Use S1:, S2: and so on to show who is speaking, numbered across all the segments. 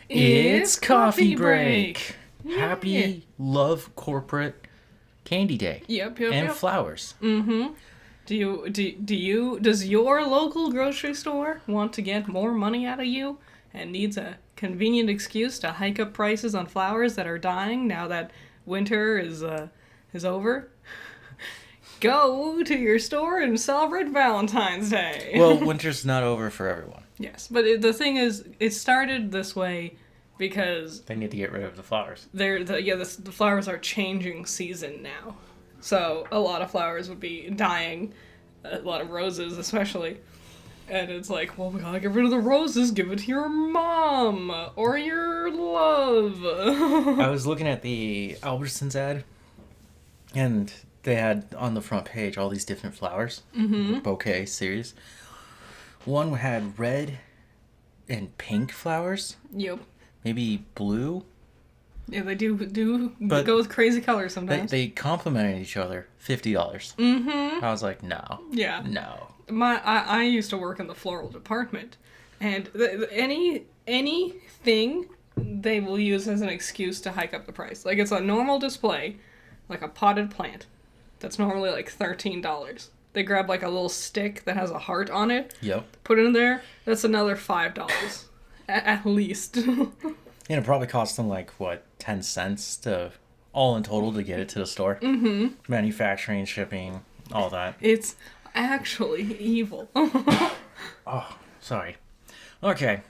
S1: It's coffee break.
S2: Yeah.
S1: Happy Love Corporate Candy Day.
S2: Yep.
S1: And flowers.
S2: Mm-hmm. Does your local grocery store want to get more money out of you and needs a convenient excuse to hike up prices on flowers that are dying now that winter is over? Go to your store and celebrate Valentine's Day.
S1: Well, winter's not over for everyone.
S2: Yes, but the thing is, it started this way because
S1: They need to get rid of the flowers.
S2: the flowers are changing season now. So a lot of flowers would be dying, a lot of roses especially. And it's like, well, we gotta get rid of the roses, give it to your mom or your love.
S1: I was looking at the Albertsons ad, and they had on the front page all these different flowers, the bouquet series. One had red and pink flowers,
S2: Yep.
S1: maybe blue.
S2: Yeah, they do
S1: But
S2: go with crazy colors sometimes.
S1: They complemented each other. $50.
S2: Mm-hmm.
S1: I was like, no.
S2: Yeah.
S1: No.
S2: I used to work in the floral department, and anything they will use as an excuse to hike up the price. Like, it's a normal display, like a potted plant, that's normally like $13. They grab like a little stick that has a heart on it,
S1: Yep.
S2: put it in there, that's another $5 at least.
S1: And it probably cost them like, what, 10 cents to all in total to get it to the store? Mm-hmm. Manufacturing, shipping, all that.
S2: It's actually evil.
S1: Oh, sorry. Okay.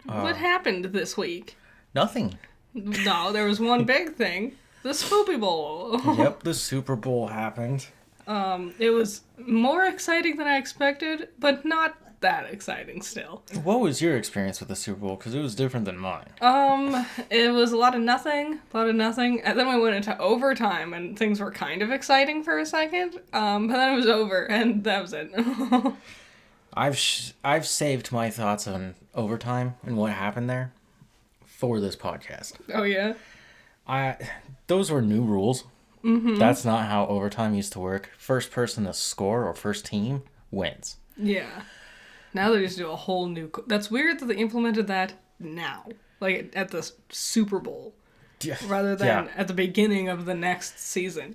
S2: What happened this week?
S1: Nothing.
S2: No, there was one big thing. The Superbowl.
S1: Yep, the Super Bowl happened.
S2: It was more exciting than I expected, but not that exciting still.
S1: What was your experience with the Super Bowl? Because it was different than mine.
S2: It was a lot of nothing, and then we went into overtime, and things were kind of exciting for a second, but then it was over, and that was it.
S1: I've saved my thoughts on overtime and what happened there for this podcast.
S2: Oh, yeah?
S1: Those were new rules.
S2: Mm-hmm.
S1: That's not how overtime used to work. First person to score or first team wins.
S2: Yeah. Now they just do a whole new... That's weird that they implemented that now. Like, at the Super Bowl.
S1: Yeah.
S2: Rather than at the beginning of the next season.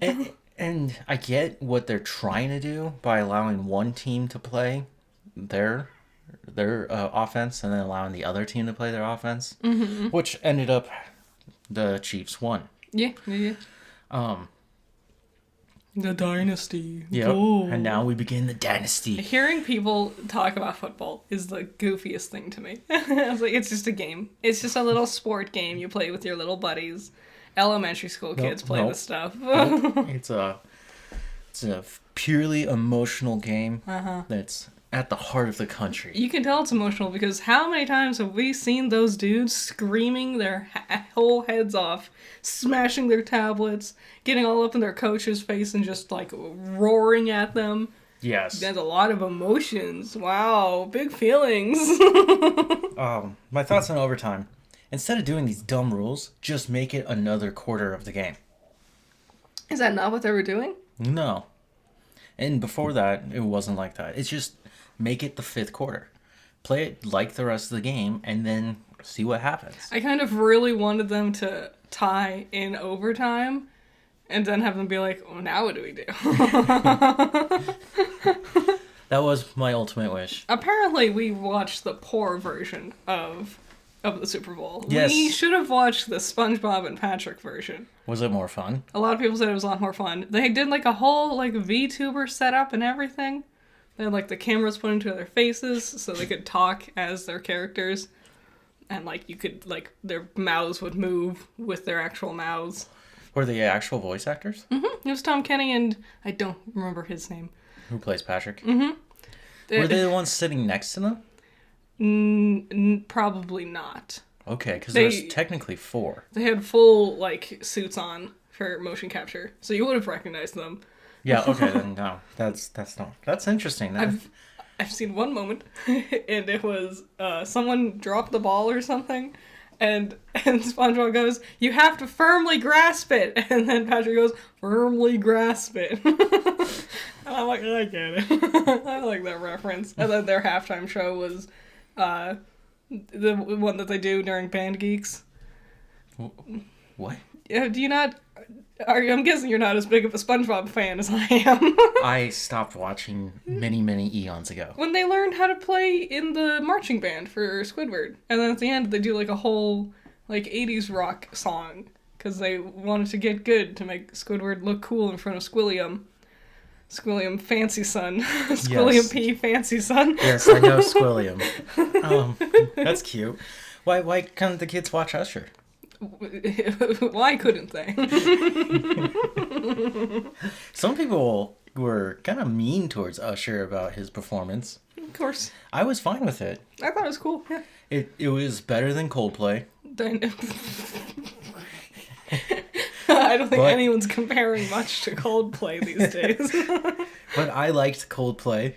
S1: And I get what they're trying to do by allowing one team to play their offense and then allowing the other team to play their offense, which ended up the Chiefs won.
S2: Yeah. The dynasty.
S1: Yep.
S2: Ooh.
S1: And now we begin the dynasty.
S2: Hearing people talk about football is the goofiest thing to me. I was like, it's just a game. It's just a little sport game you play with your little buddies. Elementary school kids play this stuff.
S1: It's a purely emotional game that's at the heart of the country.
S2: You can tell it's emotional because how many times have we seen those dudes screaming their whole heads off, smashing their tablets, getting all up in their coach's face and just like roaring at them?
S1: Yes.
S2: There's a lot of emotions. Wow, big feelings.
S1: My thoughts on overtime. Instead of doing these dumb rules, just make it another quarter of the game.
S2: Is that not what they were doing?
S1: No. And before that, it wasn't like that. It's just make it the fifth quarter. Play it like the rest of the game, and then see what happens.
S2: I kind of really wanted them to tie in overtime, and then have them be like, well, now what do we do?
S1: That was my ultimate wish.
S2: Apparently, we watched the poor version of the Super Bowl.
S1: Yes.
S2: We should have watched the SpongeBob and Patrick version.
S1: Was it more fun?
S2: A lot of people said it was a lot more fun. They did like a whole like VTuber setup and everything. They had like the cameras put into their faces so they could talk as their characters. And like you could like their mouths would move with their actual mouths.
S1: Were they actual voice actors?
S2: Mm-hmm. It was Tom Kenny and I don't remember his name.
S1: Who plays Patrick?
S2: Mm-hmm.
S1: Were they the ones sitting next to them?
S2: Probably not.
S1: Okay, because there's technically 4.
S2: They had full like suits on for motion capture, so you would have recognized them.
S1: Yeah. Okay. Then no. That's interesting.
S2: I've seen one moment, and it was someone dropped the ball or something, and SpongeBob goes, "You have to firmly grasp it," and then Patrick goes, "Firmly grasp it." And I'm like, I get it. I like that reference. And then their halftime show was The one that they do during Band Geeks.
S1: What?
S2: Do you not... I'm guessing you're not as big of a SpongeBob fan as I am.
S1: I stopped watching many, many eons ago.
S2: When they learned how to play in the marching band for Squidward. And then at the end, they do like a whole like 80s rock song. Because they wanted to get good to make Squidward look cool in front of Squilliam. Squilliam Fancy Son. Squilliam
S1: Yes.
S2: P. Fancy Son.
S1: Yes, I know Squilliam. That's cute. Why can't the kids watch Usher?
S2: Why couldn't they?
S1: Some people were kind of mean towards Usher about his performance.
S2: Of course.
S1: I was fine with it.
S2: I thought it was cool. Yeah.
S1: It was better than Coldplay.
S2: I don't think
S1: But-
S2: anyone's comparing much to Coldplay these days.
S1: But I liked Coldplay.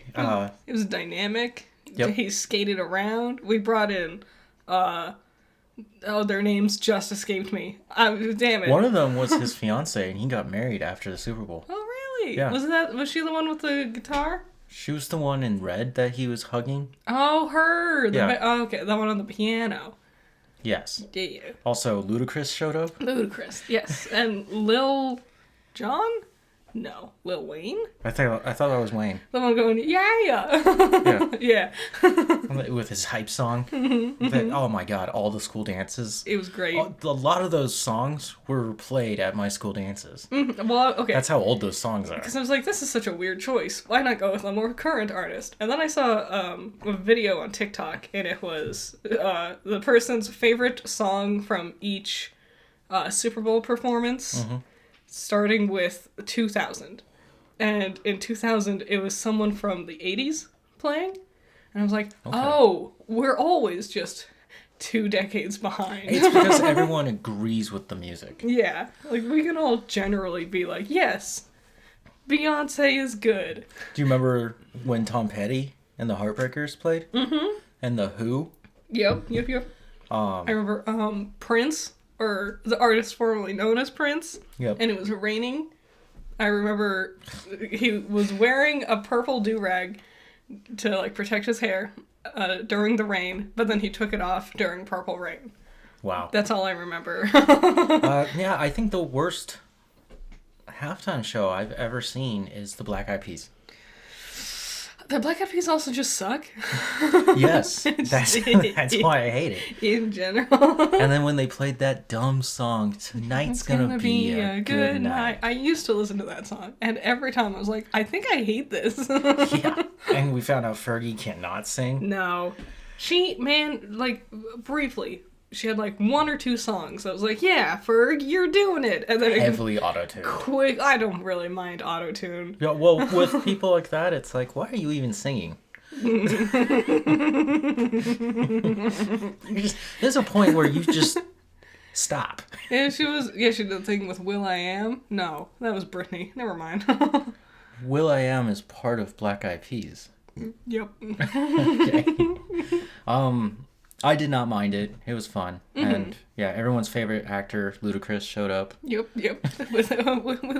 S2: It was dynamic.
S1: Yep.
S2: He skated around. We brought in, their names just escaped me. Damn it.
S1: One of them was his fiance, and he got married after the Super Bowl.
S2: Oh, really?
S1: Yeah.
S2: Was she the one with the guitar?
S1: She was the one in red that he was hugging.
S2: Oh, her.
S1: Yeah.
S2: Okay, that one on the piano.
S1: Yes.
S2: Yeah.
S1: Also, Ludacris showed up.
S2: Ludacris, yes. And Lil Jon? No. Lil Wayne?
S1: I thought that was Wayne.
S2: The one going, yeah.
S1: Yeah.
S2: Yeah.
S1: With his hype song.
S2: Mm-hmm.
S1: Oh my god, all the school dances.
S2: It was great.
S1: A lot of those songs were played at my school dances.
S2: Well, okay.
S1: That's how old those songs are.
S2: Because I was like, this is such a weird choice. Why not go with a more current artist? And then I saw a video on TikTok, and it was the person's favorite song from each Super Bowl performance, starting with 2000. And in 2000, it was someone from the 80s playing. And I was like, oh, we're always just 2 decades behind.
S1: It's because everyone agrees with the music.
S2: Yeah, like we can all generally be like, yes, Beyonce is good.
S1: Do you remember when Tom Petty and the Heartbreakers played? Mm-hmm. And the Who?
S2: Yep. I remember Prince, or the artist formerly known as Prince.
S1: Yep.
S2: And it was raining. I remember he was wearing a purple do-rag to like protect his hair during the rain, but then he took it off during Purple Rain.
S1: Wow.
S2: That's all I remember.
S1: Yeah, I think the worst halftime show I've ever seen is the Black Eyed Peas.
S2: The Black Eyed Peas also just suck.
S1: Yes, that's why I hate it.
S2: In general.
S1: And then when they played that dumb song, "Tonight's gonna be a good night."
S2: I used to listen to that song, and every time I was like, I think I hate this.
S1: Yeah, and we found out Fergie cannot sing.
S2: No. Briefly, she had like 1 or 2 songs that was like, yeah, Ferg, you're doing it. And then
S1: Heavily auto-tuned.
S2: quick, I don't really mind auto-tune.
S1: Yeah, well, with people like that, it's like, why are you even singing? There's a point where you just stop.
S2: Yeah, she did the thing with Will I Am. No, that was Britney. Never mind.
S1: will.i.am is part of Black Eyed Peas.
S2: Yep.
S1: Okay. I did not mind it. It was fun. And yeah, everyone's favorite actor, Ludacris, showed up.
S2: Yep. with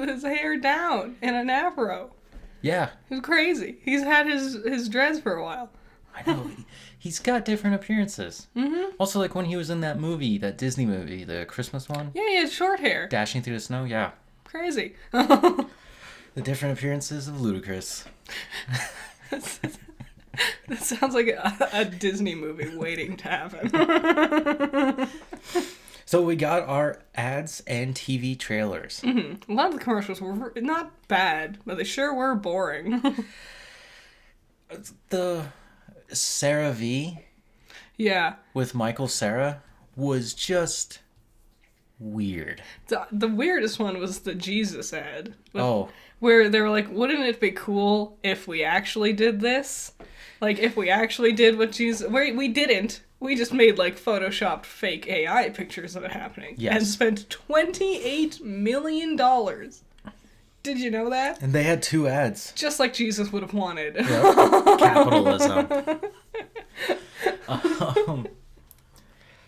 S2: his hair down and an afro.
S1: Yeah.
S2: It was crazy. He's had his dreads for a while.
S1: I know. He's got different appearances. Mm-hmm. Also, like when he was in that movie, that Disney movie, the Christmas one.
S2: Yeah, he had short hair.
S1: Dashing through the snow, yeah.
S2: Crazy.
S1: The different appearances of Ludacris.
S2: That sounds like a Disney movie waiting to happen.
S1: So we got our ads and TV trailers.
S2: Mm-hmm. A lot of the commercials were not bad, but they sure were boring.
S1: The Sarah V
S2: Yeah.
S1: with Michael Cera was just weird.
S2: The weirdest one was the Jesus ad.
S1: Oh.
S2: Where they were like, wouldn't it be cool if we actually did this? Like, if we actually did what Jesus... We didn't. We just made, like, photoshopped fake AI pictures of it happening.
S1: Yes.
S2: And spent $28 million. Did you know that?
S1: And they had 2 ads.
S2: Just like Jesus would have wanted.
S1: Yep. Capitalism.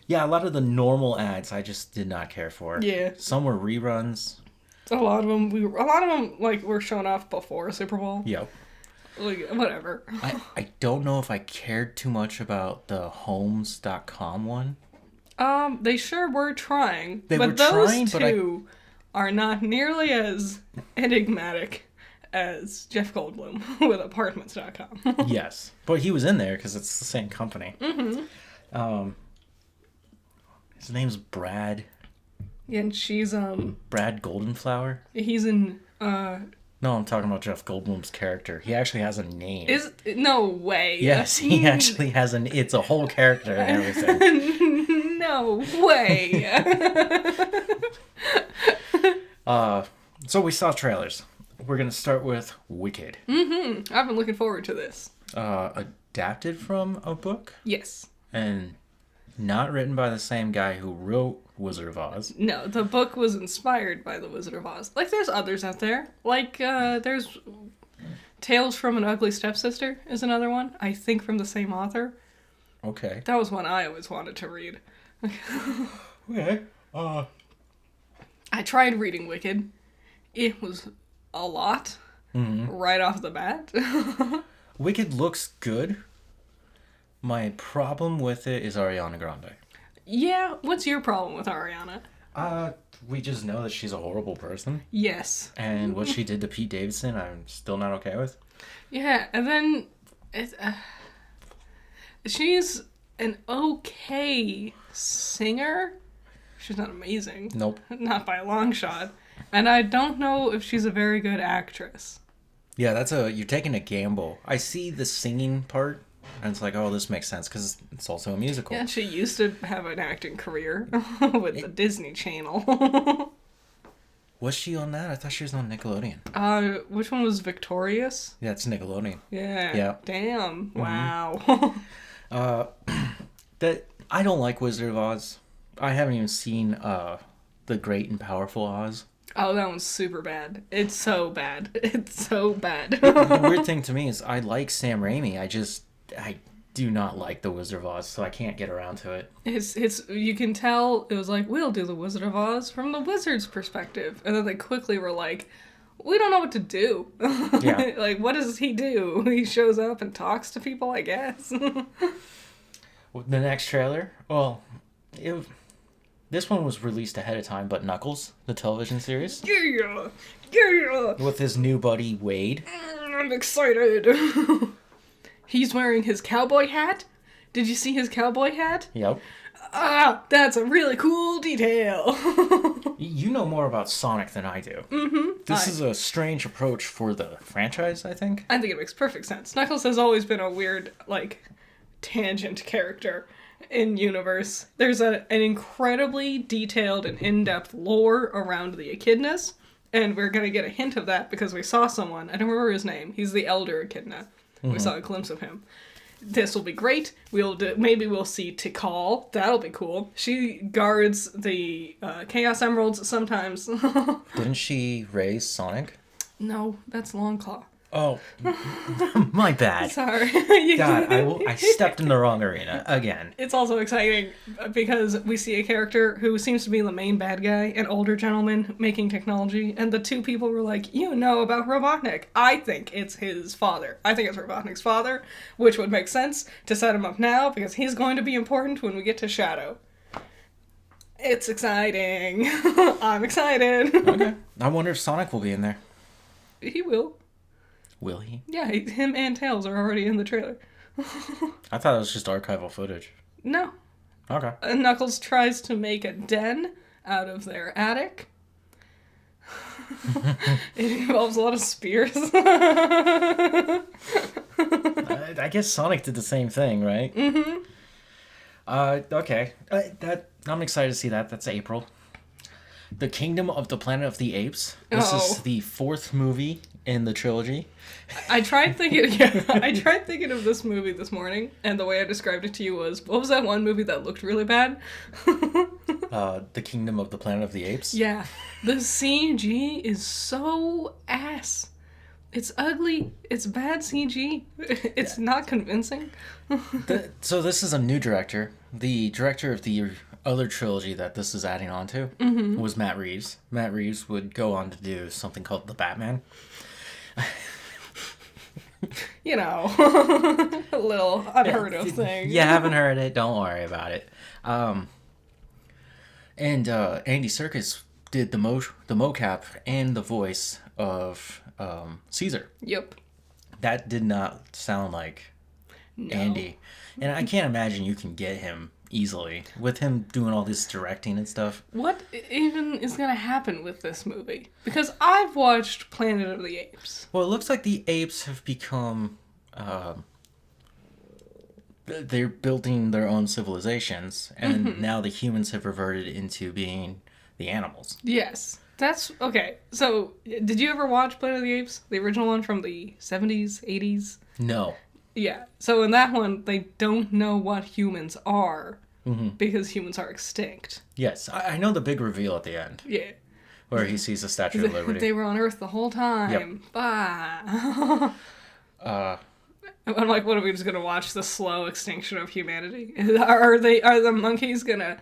S1: Yeah, a lot of the normal ads I just did not care for.
S2: Yeah.
S1: Some were reruns.
S2: A lot of them, like, were shown off before Super Bowl.
S1: Yep.
S2: Like, whatever.
S1: I don't know if I cared too much about the Homes.com one.
S2: They sure were trying.
S1: They
S2: but
S1: were
S2: those
S1: trying, but
S2: two are not nearly as enigmatic as Jeff Goldblum with Apartments.com.
S1: Yes. But he was in there because it's the same company. Mm-hmm. His name's Brad.
S2: Yeah, and she's,
S1: Brad Goldenflower?
S2: he's in,
S1: No, I'm talking about Jeff Goldblum's character. He actually has a name.
S2: No way.
S1: Yes, he actually has it's a whole character and everything.
S2: No way.
S1: So we saw trailers. We're going to start with Wicked.
S2: I've been looking forward to this.
S1: Adapted from a book
S2: Yes.
S1: and not written by the same guy who wrote Wizard of Oz.
S2: No, the book was inspired by The Wizard of Oz. Like, there's others out there. Like, there's Tales from an Ugly Stepsister is another one. I think from the same author.
S1: Okay.
S2: That was one I always wanted to read.
S1: Okay.
S2: I tried reading Wicked. It was a lot. Right off the bat.
S1: Wicked looks good. My problem with it is Ariana Grande.
S2: Yeah, what's your problem with Ariana?
S1: We just know that she's a horrible person.
S2: Yes.
S1: And what she did to Pete Davidson, I'm still not okay with.
S2: Yeah, and then she's an okay singer. She's not amazing.
S1: Nope.
S2: Not by a long shot. And I don't know if she's a very good actress.
S1: Yeah, you're taking a gamble. I see the singing part, and it's like, oh, this makes sense, because it's also a musical.
S2: Yeah, she used to have an acting career with the Disney Channel.
S1: Was she on that? I thought she was on Nickelodeon.
S2: Which one was Victorious?
S1: Yeah, it's Nickelodeon.
S2: Yeah.
S1: Yeah.
S2: Damn. Wow.
S1: I don't like Wizard of Oz. I haven't even seen The Great and Powerful Oz.
S2: Oh, that one's super bad. It's so bad. It's so bad.
S1: The weird thing to me is I like Sam Raimi. I do not like The Wizard of Oz, so I can't get around to it.
S2: It's you can tell it was like, we'll do The Wizard of Oz from the wizard's perspective. And then they quickly were like, we don't know what to do.
S1: Yeah.
S2: Like, what does he do? He shows up and talks to people, I guess.
S1: The next trailer, this one was released ahead of time, but Knuckles, the television series.
S2: Yeah! Yeah!
S1: With his new buddy, Wade.
S2: I'm excited. He's wearing his cowboy hat. Did you see his cowboy hat?
S1: Yep.
S2: That's a really cool detail.
S1: You know more about Sonic than I do. Mm-hmm. This is a strange approach for the franchise, I think.
S2: I think it makes perfect sense. Knuckles has always been a weird, tangent character in universe. There's an incredibly detailed and in-depth lore around the Echidnas, and we're going to get a hint of that because we saw someone. I don't remember his name. He's the elder Echidna. Mm-hmm. We saw a glimpse of him. This will be great. Maybe we'll see Tikal. That'll be cool. She guards the Chaos Emeralds sometimes.
S1: Didn't she raise Sonic?
S2: No, that's Longclaw.
S1: Oh, my bad.
S2: Sorry.
S1: God, I stepped in the wrong arena again.
S2: It's also exciting because we see a character who seems to be the main bad guy, an older gentleman making technology, and the two people were like, you know about Robotnik. I think it's his father. I think it's Robotnik's father, which would make sense to set him up now because he's going to be important when we get to Shadow. It's exciting. I'm excited.
S1: Okay. I wonder if Sonic will be in there.
S2: He will.
S1: Will he?
S2: Yeah, him and Tails are already in the trailer.
S1: I thought it was just archival footage.
S2: No.
S1: Okay.
S2: Knuckles tries to make a den out of their attic. It involves a lot of spears.
S1: I guess Sonic did the same thing, right? Mm-hmm. Okay. I'm excited to see that. That's April. The Kingdom of the Planet of the Apes. This is the fourth movie in the trilogy.
S2: I tried thinking of this movie this morning, and the way I described it to you was, what was that one movie that looked really bad?
S1: The Kingdom of the Planet of the Apes?
S2: Yeah. The CG is so ass. It's ugly. It's bad CG. It's not convincing.
S1: So this is a new director. The director of the other trilogy that this is adding on to was Matt Reeves. Matt Reeves would go on to do something called The Batman.
S2: You know, a little unheard of thing.
S1: You haven't heard it, don't worry about it. And Andy Serkis did the mocap and the voice of Caesar.
S2: Yep.
S1: That did not sound like Andy. And I can't imagine you can get him easily with him doing all this directing and stuff.
S2: What even is going to happen with this movie? Because I've watched Planet of the Apes.
S1: Well, it looks like the apes have become... they're building their own civilizations, and now the humans have reverted into being the animals.
S2: Yes. That's... Okay, so did you ever watch Planet of the Apes? The original one from the 70s, 80s?
S1: No.
S2: Yeah. So in that one, they don't know what humans are because humans are extinct.
S1: Yes, I know the big reveal at the end.
S2: Yeah.
S1: Where he sees the Statue of Liberty.
S2: They were on Earth the whole time.
S1: Yep.
S2: Bah. I'm like, what are we just gonna watch the slow extinction of humanity? Are the monkeys gonna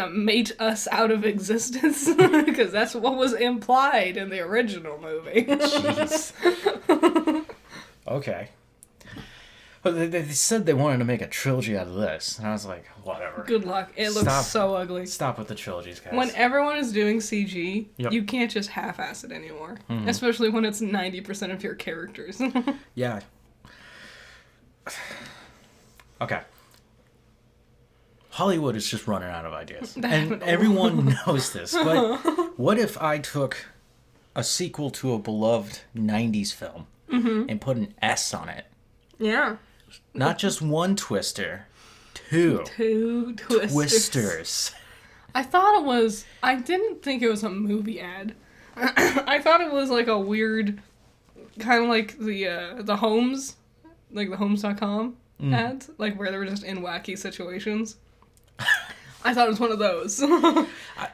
S2: mate us out of existence? Because that's what was implied in the original movie.
S1: Jeez. Okay. But they said they wanted to make a trilogy out of this, and I was like, whatever.
S2: Good luck. It looks so ugly.
S1: Stop with the trilogies, guys.
S2: When everyone is doing CG,
S1: Yep.
S2: you can't just half-ass it anymore. Especially when it's 90% of your characters.
S1: Yeah. Okay. Hollywood is just running out of ideas. And everyone knows this. But what if I took a sequel to a beloved 90s film and put an S on it?
S2: Yeah.
S1: Not just one twister, two twisters.
S2: I didn't think it was a movie ad. I thought it was like a weird, kind of like the Homes, like the Homes.com ads, like where they were just in wacky situations. I thought it was one of those. And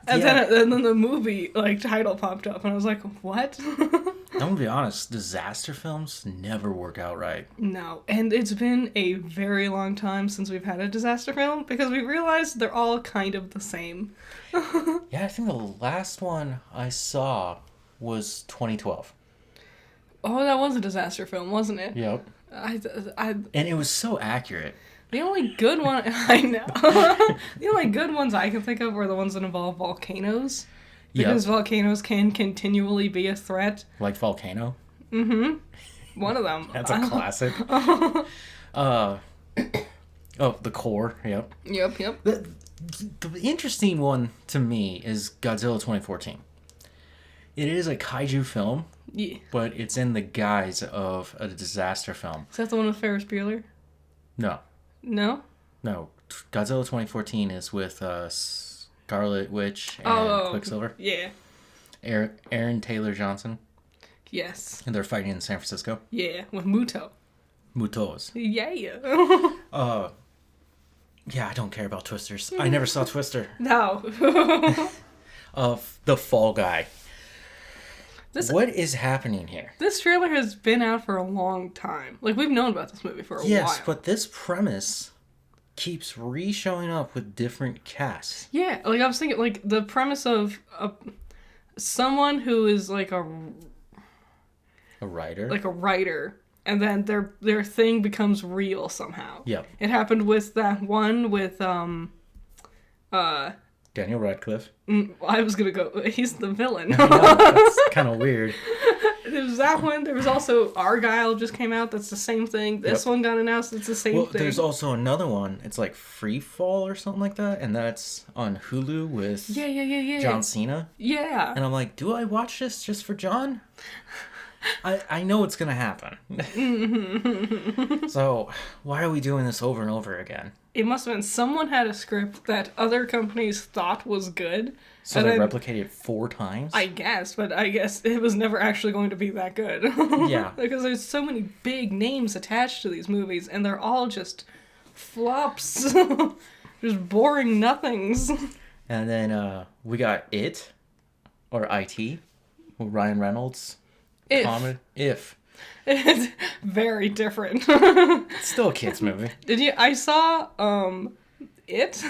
S2: then the movie like title popped up and I was like, what?
S1: I'm gonna be honest, disaster films never work out right.
S2: No, and it's been a very long time since we've had a disaster film because we realized they're all kind of the same.
S1: Yeah, I think the last one I saw was 2012.
S2: Oh, that was a disaster film, wasn't it?
S1: Yep.
S2: And
S1: it was so accurate.
S2: The only good one I know. The only good ones I can think of were the ones that involve volcanoes. Because volcanoes can continually be a threat.
S1: Like Volcano?
S2: Mm-hmm. One of them.
S1: That's a classic. The Core, yep.
S2: Yep.
S1: The interesting one to me is Godzilla 2014. It is a kaiju film, but it's in the guise of a disaster film.
S2: Is that the one with Ferris Bueller?
S1: No.
S2: No?
S1: No. Godzilla 2014 is with Scarlet Witch and Quicksilver.
S2: Yeah.
S1: Aaron Taylor Johnson.
S2: Yes.
S1: And they're fighting in San Francisco.
S2: Yeah, with Mutos.
S1: Yeah, I don't care about twisters. I never saw Twister.
S2: No.
S1: The Fall Guy. What is happening here?
S2: This trailer has been out for a long time. Like, we've known about this movie for a while.
S1: Yes, but this premise keeps re-showing up with different casts.
S2: Yeah, like, I was thinking, like, the premise of someone who is, like, a
S1: writer?
S2: Like, a writer. And then their thing becomes real somehow.
S1: Yep.
S2: It happened with that one with,
S1: Daniel Radcliffe.
S2: I was gonna go. He's the villain.
S1: I know, that's kind of weird.
S2: There was that one. There was also Argyle just came out. That's the same thing. This one got announced. It's the same thing.
S1: There's also another one. It's like Free Fall or something like that, and that's on Hulu with John Cena.
S2: Yeah.
S1: And I'm like, do I watch this just for John? I know it's gonna happen. So why are we doing this over and over again?
S2: It must have been someone had a script that other companies thought was good.
S1: So they replicated it 4 times?
S2: I guess, but I guess it was never actually going to be that good.
S1: Yeah.
S2: Because there's so many big names attached to these movies, and they're all just flops. Just boring nothings.
S1: And then we got It, or IT, with Ryan Reynolds. If.
S2: It's very different.
S1: It's still a kid's movie.
S2: I saw, It.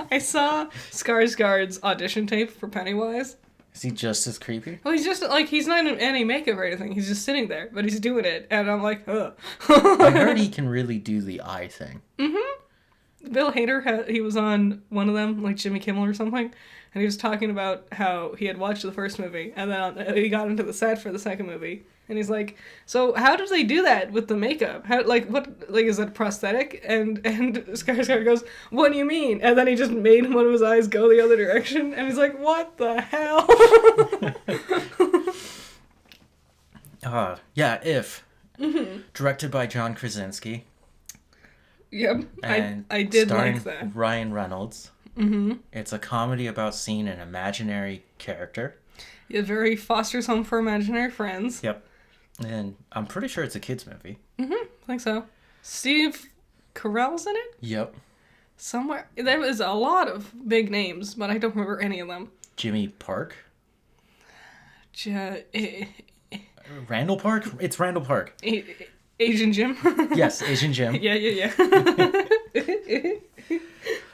S2: I saw Skarsgård's audition tape for Pennywise.
S1: Is he just as creepy?
S2: Well, he's just, like, he's not in any makeup or anything. He's just sitting there, but he's doing it, and I'm like, ugh.
S1: I heard he can really do the eye thing.
S2: Mm-hmm. Bill Hader, he was on one of them, like Jimmy Kimmel or something, and he was talking about how he had watched the first movie, and then he got into the set for the second movie, and he's like, so how did they do that with the makeup? How, like, what, like, is that prosthetic? And Skarsgård goes, what do you mean? And then he just made one of his eyes go the other direction, and he's like, what the hell?
S1: Yeah, If. Mm-hmm. Directed by John Krasinski.
S2: Yep,
S1: And
S2: I did
S1: starring
S2: like that.
S1: Ryan Reynolds.
S2: Mm-hmm.
S1: It's a comedy about seeing an imaginary character.
S2: It very fosters home for imaginary friends.
S1: Yep. And I'm pretty sure it's a kid's movie.
S2: Mm-hmm, I think so. Steve Carell's in it?
S1: Yep.
S2: Somewhere. There was a lot of big names, but I don't remember any of them.
S1: Jimmy Park?
S2: Ja-
S1: Randall Park? It's Randall Park.
S2: Asian Jim?
S1: Yes, Asian Jim.
S2: Yeah.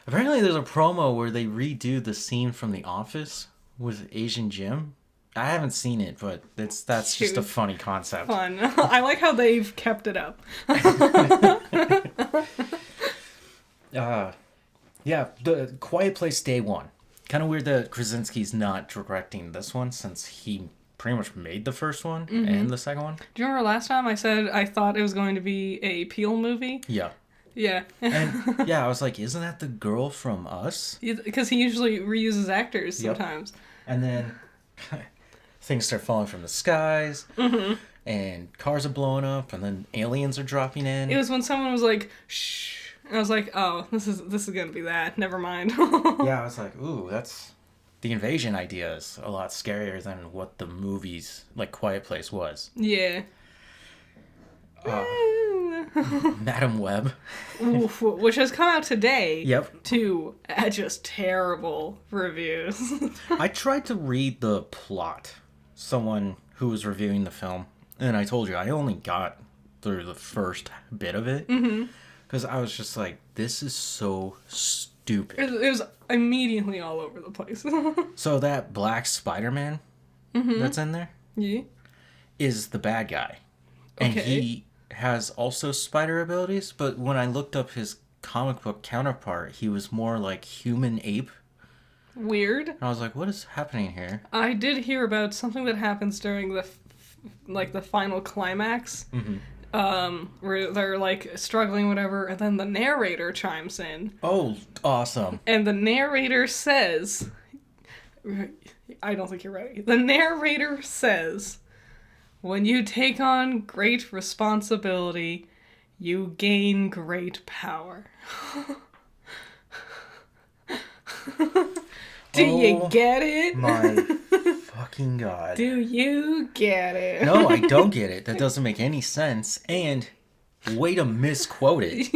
S1: Apparently there's a promo where they redo the scene from The Office with Asian Jim. I haven't seen it, but that's just a funny concept.
S2: Fun. I like how they've kept it up.
S1: Yeah, the Quiet Place Day One. Kind of weird that Krasinski's not directing this one since he pretty much made the first one and the second one.
S2: Do you remember last time I said I thought it was going to be a Peel movie?
S1: Yeah.
S2: Yeah.
S1: And yeah, I was like, isn't that the girl from Us?
S2: Because he usually reuses actors
S1: Yep.
S2: sometimes.
S1: And then things start falling from the skies, and cars are blowing up, and then aliens are dropping in.
S2: It was when someone was like, shh. And I was like, oh, this is going to be that. Never mind.
S1: Yeah, I was like, ooh, that's... The invasion idea is a lot scarier than what the movies, like Quiet Place, was.
S2: Yeah.
S1: Madam Web.
S2: Oof, which has come out today.
S1: Yep.
S2: To just terrible reviews.
S1: I tried to read the plot. Someone who was reviewing the film, and I told you, I only got through the first bit of it. Because I was just like, this is so stupid.
S2: It was immediately all over the place.
S1: So that black Spider-Man that's in there
S2: Yeah.
S1: is the bad guy. And
S2: Okay.
S1: he has also spider abilities, but when I looked up his comic book counterpart, he was more like human ape.
S2: Weird.
S1: And I was like, what is happening here?
S2: I did hear about something that happens during the the final climax. Where they're like struggling, whatever, and then the narrator chimes in.
S1: Oh, awesome.
S2: And the narrator says, I don't think you're ready. The narrator says, when you take on great responsibility, you gain great power. Do you get it?
S1: My fucking God.
S2: Do you get it?
S1: No, I don't get it. That doesn't make any sense. And way to misquote it.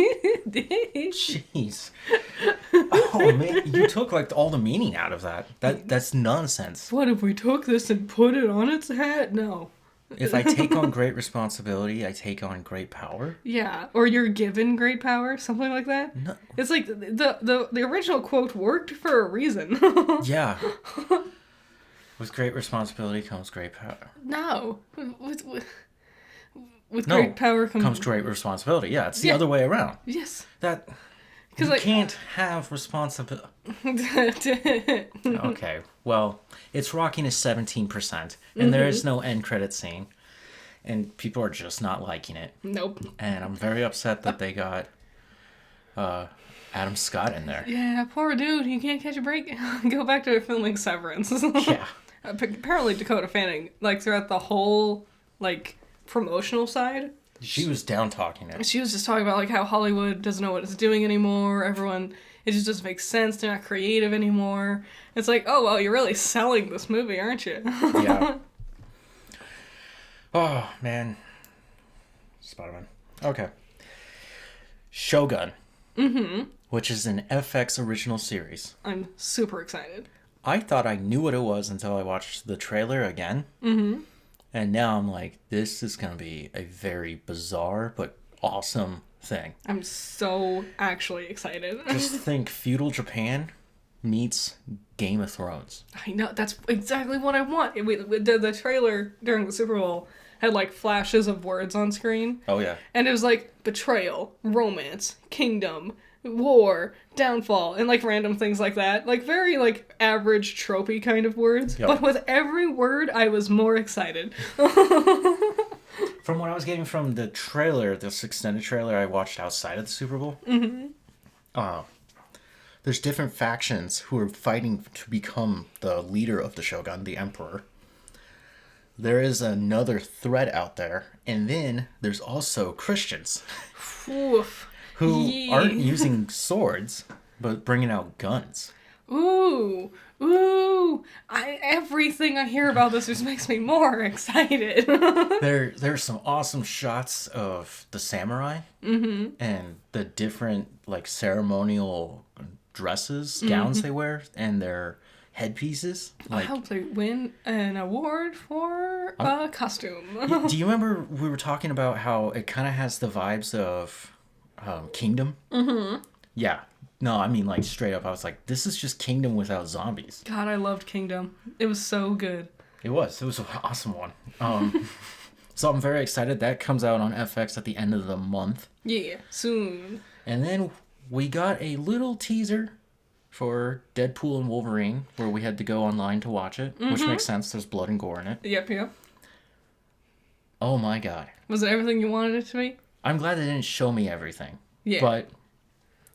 S1: Jeez. Oh man, you took like all the meaning out of that. That's nonsense.
S2: What if we took this and put it on its hat? No.
S1: If I take on great responsibility, I take on great power.
S2: Yeah, or you're given great power, something like that.
S1: No.
S2: It's like the original quote worked for a reason.
S1: Yeah. With great responsibility comes great power.
S2: No, with
S1: No,
S2: great power
S1: comes great responsibility. Yeah, it's the
S2: Yeah.
S1: other way around.
S2: Yes.
S1: That you
S2: like-
S1: can't have responsibility. Okay, well, it's rocking a 17%, and there is no end credit scene, and people are just not liking it.
S2: Nope.
S1: And I'm very upset that they got Adam Scott in there.
S2: Yeah, poor dude. He can't catch a break. Go back to filming Severance.
S1: Yeah.
S2: Apparently Dakota Fanning, like throughout the whole like promotional side,
S1: She was down talking it.
S2: she was just talking about like how Hollywood doesn't know what it's doing anymore. Everyone, it just doesn't make sense. They're not creative anymore. It's like, oh well, you're really selling this movie, aren't you?
S1: Yeah. Oh, man. Spider-Man. Okay. Shogun. Which is an FX original series.
S2: I'm super excited.
S1: I thought I knew what it was until I watched the trailer again. And now I'm like, this is going to be a very bizarre but awesome thing.
S2: I'm so actually excited.
S1: Just think feudal Japan meets Game of Thrones.
S2: I know, that's exactly what I want. The trailer during the Super Bowl had like flashes of words on screen.
S1: Oh yeah.
S2: And it was like betrayal, romance, kingdom, war, downfall, and like random things like that. Like very like average tropey kind of words.
S1: Yep.
S2: But with every word I was more excited.
S1: From what I was getting from the trailer, this extended trailer I watched outside of the Super Bowl, there's different factions who are fighting to become the leader of the Shogun, the Emperor. There is another threat out there, and then there's also Christians
S2: Oof.
S1: who aren't using swords, but bringing out guns.
S2: Ooh. Everything I hear about this just makes me more excited.
S1: There's some awesome shots of the samurai and the different like ceremonial dresses, gowns they wear, and their headpieces.
S2: I
S1: Like,
S2: hope they win an award for a costume.
S1: do you remember we were talking about how it kind of has the vibes of Kingdom? Mm-hmm. Yeah. No, I mean like straight up. I was like, this is just Kingdom without zombies.
S2: God, I loved Kingdom. It was so good.
S1: It was an awesome one. So I'm very excited. That comes out on FX at the end of the month.
S2: Yeah, soon.
S1: And then we got a little teaser for Deadpool and Wolverine, where we had to go online to watch it, which makes sense. There's blood and gore in it.
S2: Yep.
S1: Oh my god.
S2: Was it everything you wanted it to be?
S1: I'm glad they didn't show me everything.
S2: Yeah.
S1: But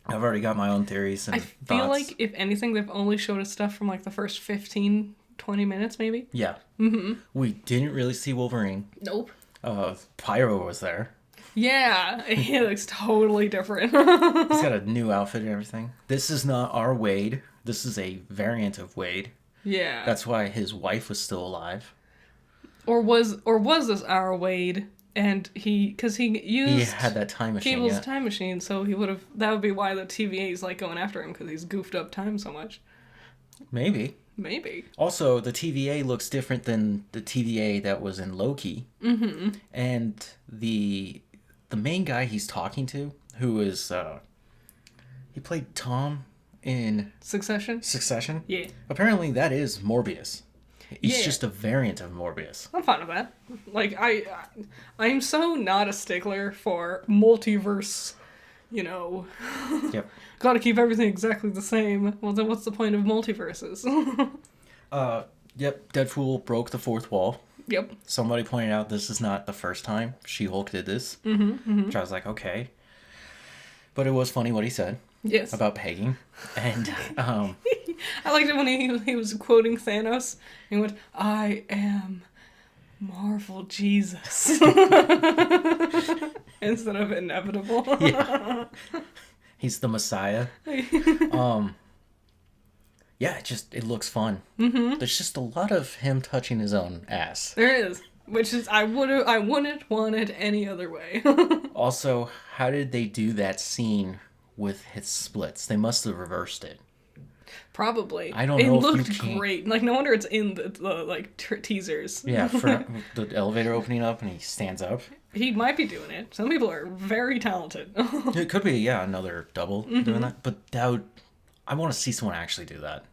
S1: I've already got my own theories and
S2: I feel
S1: thoughts.
S2: like, if anything, they've only showed us stuff from like the first 15, 20 minutes, maybe.
S1: Yeah. Mm-hmm. We didn't really see Wolverine.
S2: Nope.
S1: Pyro was there.
S2: Yeah, he looks totally different.
S1: He's got a new outfit and everything. This is not our Wade. This is a variant of Wade.
S2: Yeah.
S1: That's why his wife was still alive.
S2: Or was this our Wade? And because he used
S1: He had that time machine.
S2: Cable's
S1: Yeah.
S2: time machine, so he would have. That would be why the TVA is like going after him, because he's goofed up time so much.
S1: Maybe.
S2: Maybe.
S1: Also, the TVA looks different than the TVA that was in Loki. Mm-hmm. And the main guy he's talking to, who is he played Tom in
S2: Succession? Yeah.
S1: Apparently that is Morbius. He's
S2: Yeah.
S1: just a variant of Morbius.
S2: I'm fine with that. Like, I'm so not a stickler for multiverse,
S1: Yep.
S2: gotta keep everything exactly the same. Well, then what's the point of multiverses?
S1: Yep, Deadpool broke the fourth wall.
S2: Yep.
S1: Somebody pointed out this is not the first time She-Hulk did this. Which I was like, okay. But it was funny what he said
S2: Yes.
S1: about pegging. And,
S2: I liked it when he was quoting Thanos. He went, "I am Marvel Jesus," instead of inevitable.
S1: yeah. He's the Messiah. Yeah, it looks fun. Mm-hmm. There's just a lot of him touching his own ass.
S2: There is, which is I wouldn't want it any other way.
S1: Also, how did they do that scene with his splits? They must have reversed it.
S2: Probably.
S1: I don't know if you
S2: looked
S1: can.
S2: great. Like, no wonder it's in the like teasers.
S1: Yeah, for the elevator opening up and he stands up.
S2: He might be doing it. Some people are very talented.
S1: It could be, yeah, another double doing that. But I want to see someone actually do that.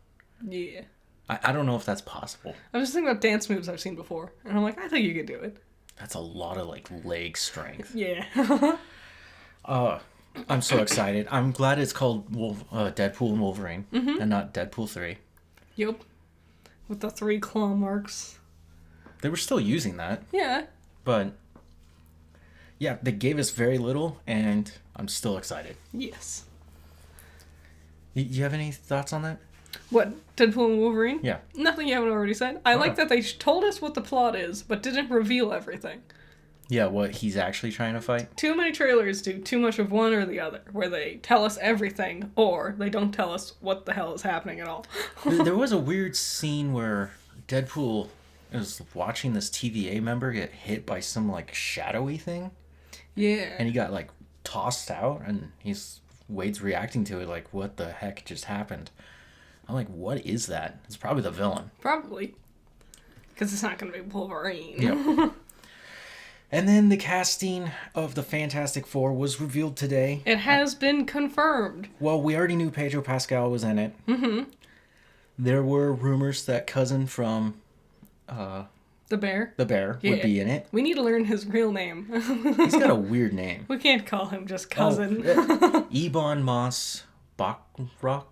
S2: Yeah.
S1: I don't know if that's possible.
S2: I was thinking about dance moves I've seen before, and I'm like, I think you could do it.
S1: That's a lot of like leg strength.
S2: Yeah.
S1: I'm so excited. I'm glad it's called Deadpool and Wolverine and not Deadpool 3.
S2: Yep. With the 3 claw marks.
S1: They were still using that,
S2: Yeah.
S1: but yeah, they gave us very little, and I'm still excited.
S2: Yes.
S1: You have any thoughts on that?
S2: What, Deadpool and Wolverine?
S1: Yeah.
S2: Nothing you haven't already said. I like that they told us what the plot is, but didn't reveal everything.
S1: Yeah, what he's actually trying to fight?
S2: Too many trailers do too much of one or the other, where they tell us everything, or they don't tell us what the hell is happening at all.
S1: There was a weird scene where Deadpool is watching this TVA member get hit by some like shadowy thing,
S2: Yeah.
S1: and he got like tossed out, and Wade's reacting to it like, what the heck just happened? I'm like, what is that? It's probably the villain.
S2: Probably. Because it's not going to be Wolverine.
S1: Yeah. And then the casting of the Fantastic Four was revealed today.
S2: It has been confirmed.
S1: Well, we already knew Pedro Pascal was in it. Mm-hmm. There were rumors that Cousin from
S2: The Bear?
S1: The Bear would be in it.
S2: We need to learn his real name.
S1: He's got a weird name.
S2: We can't call him just Cousin.
S1: Ebon Moss Bachrach?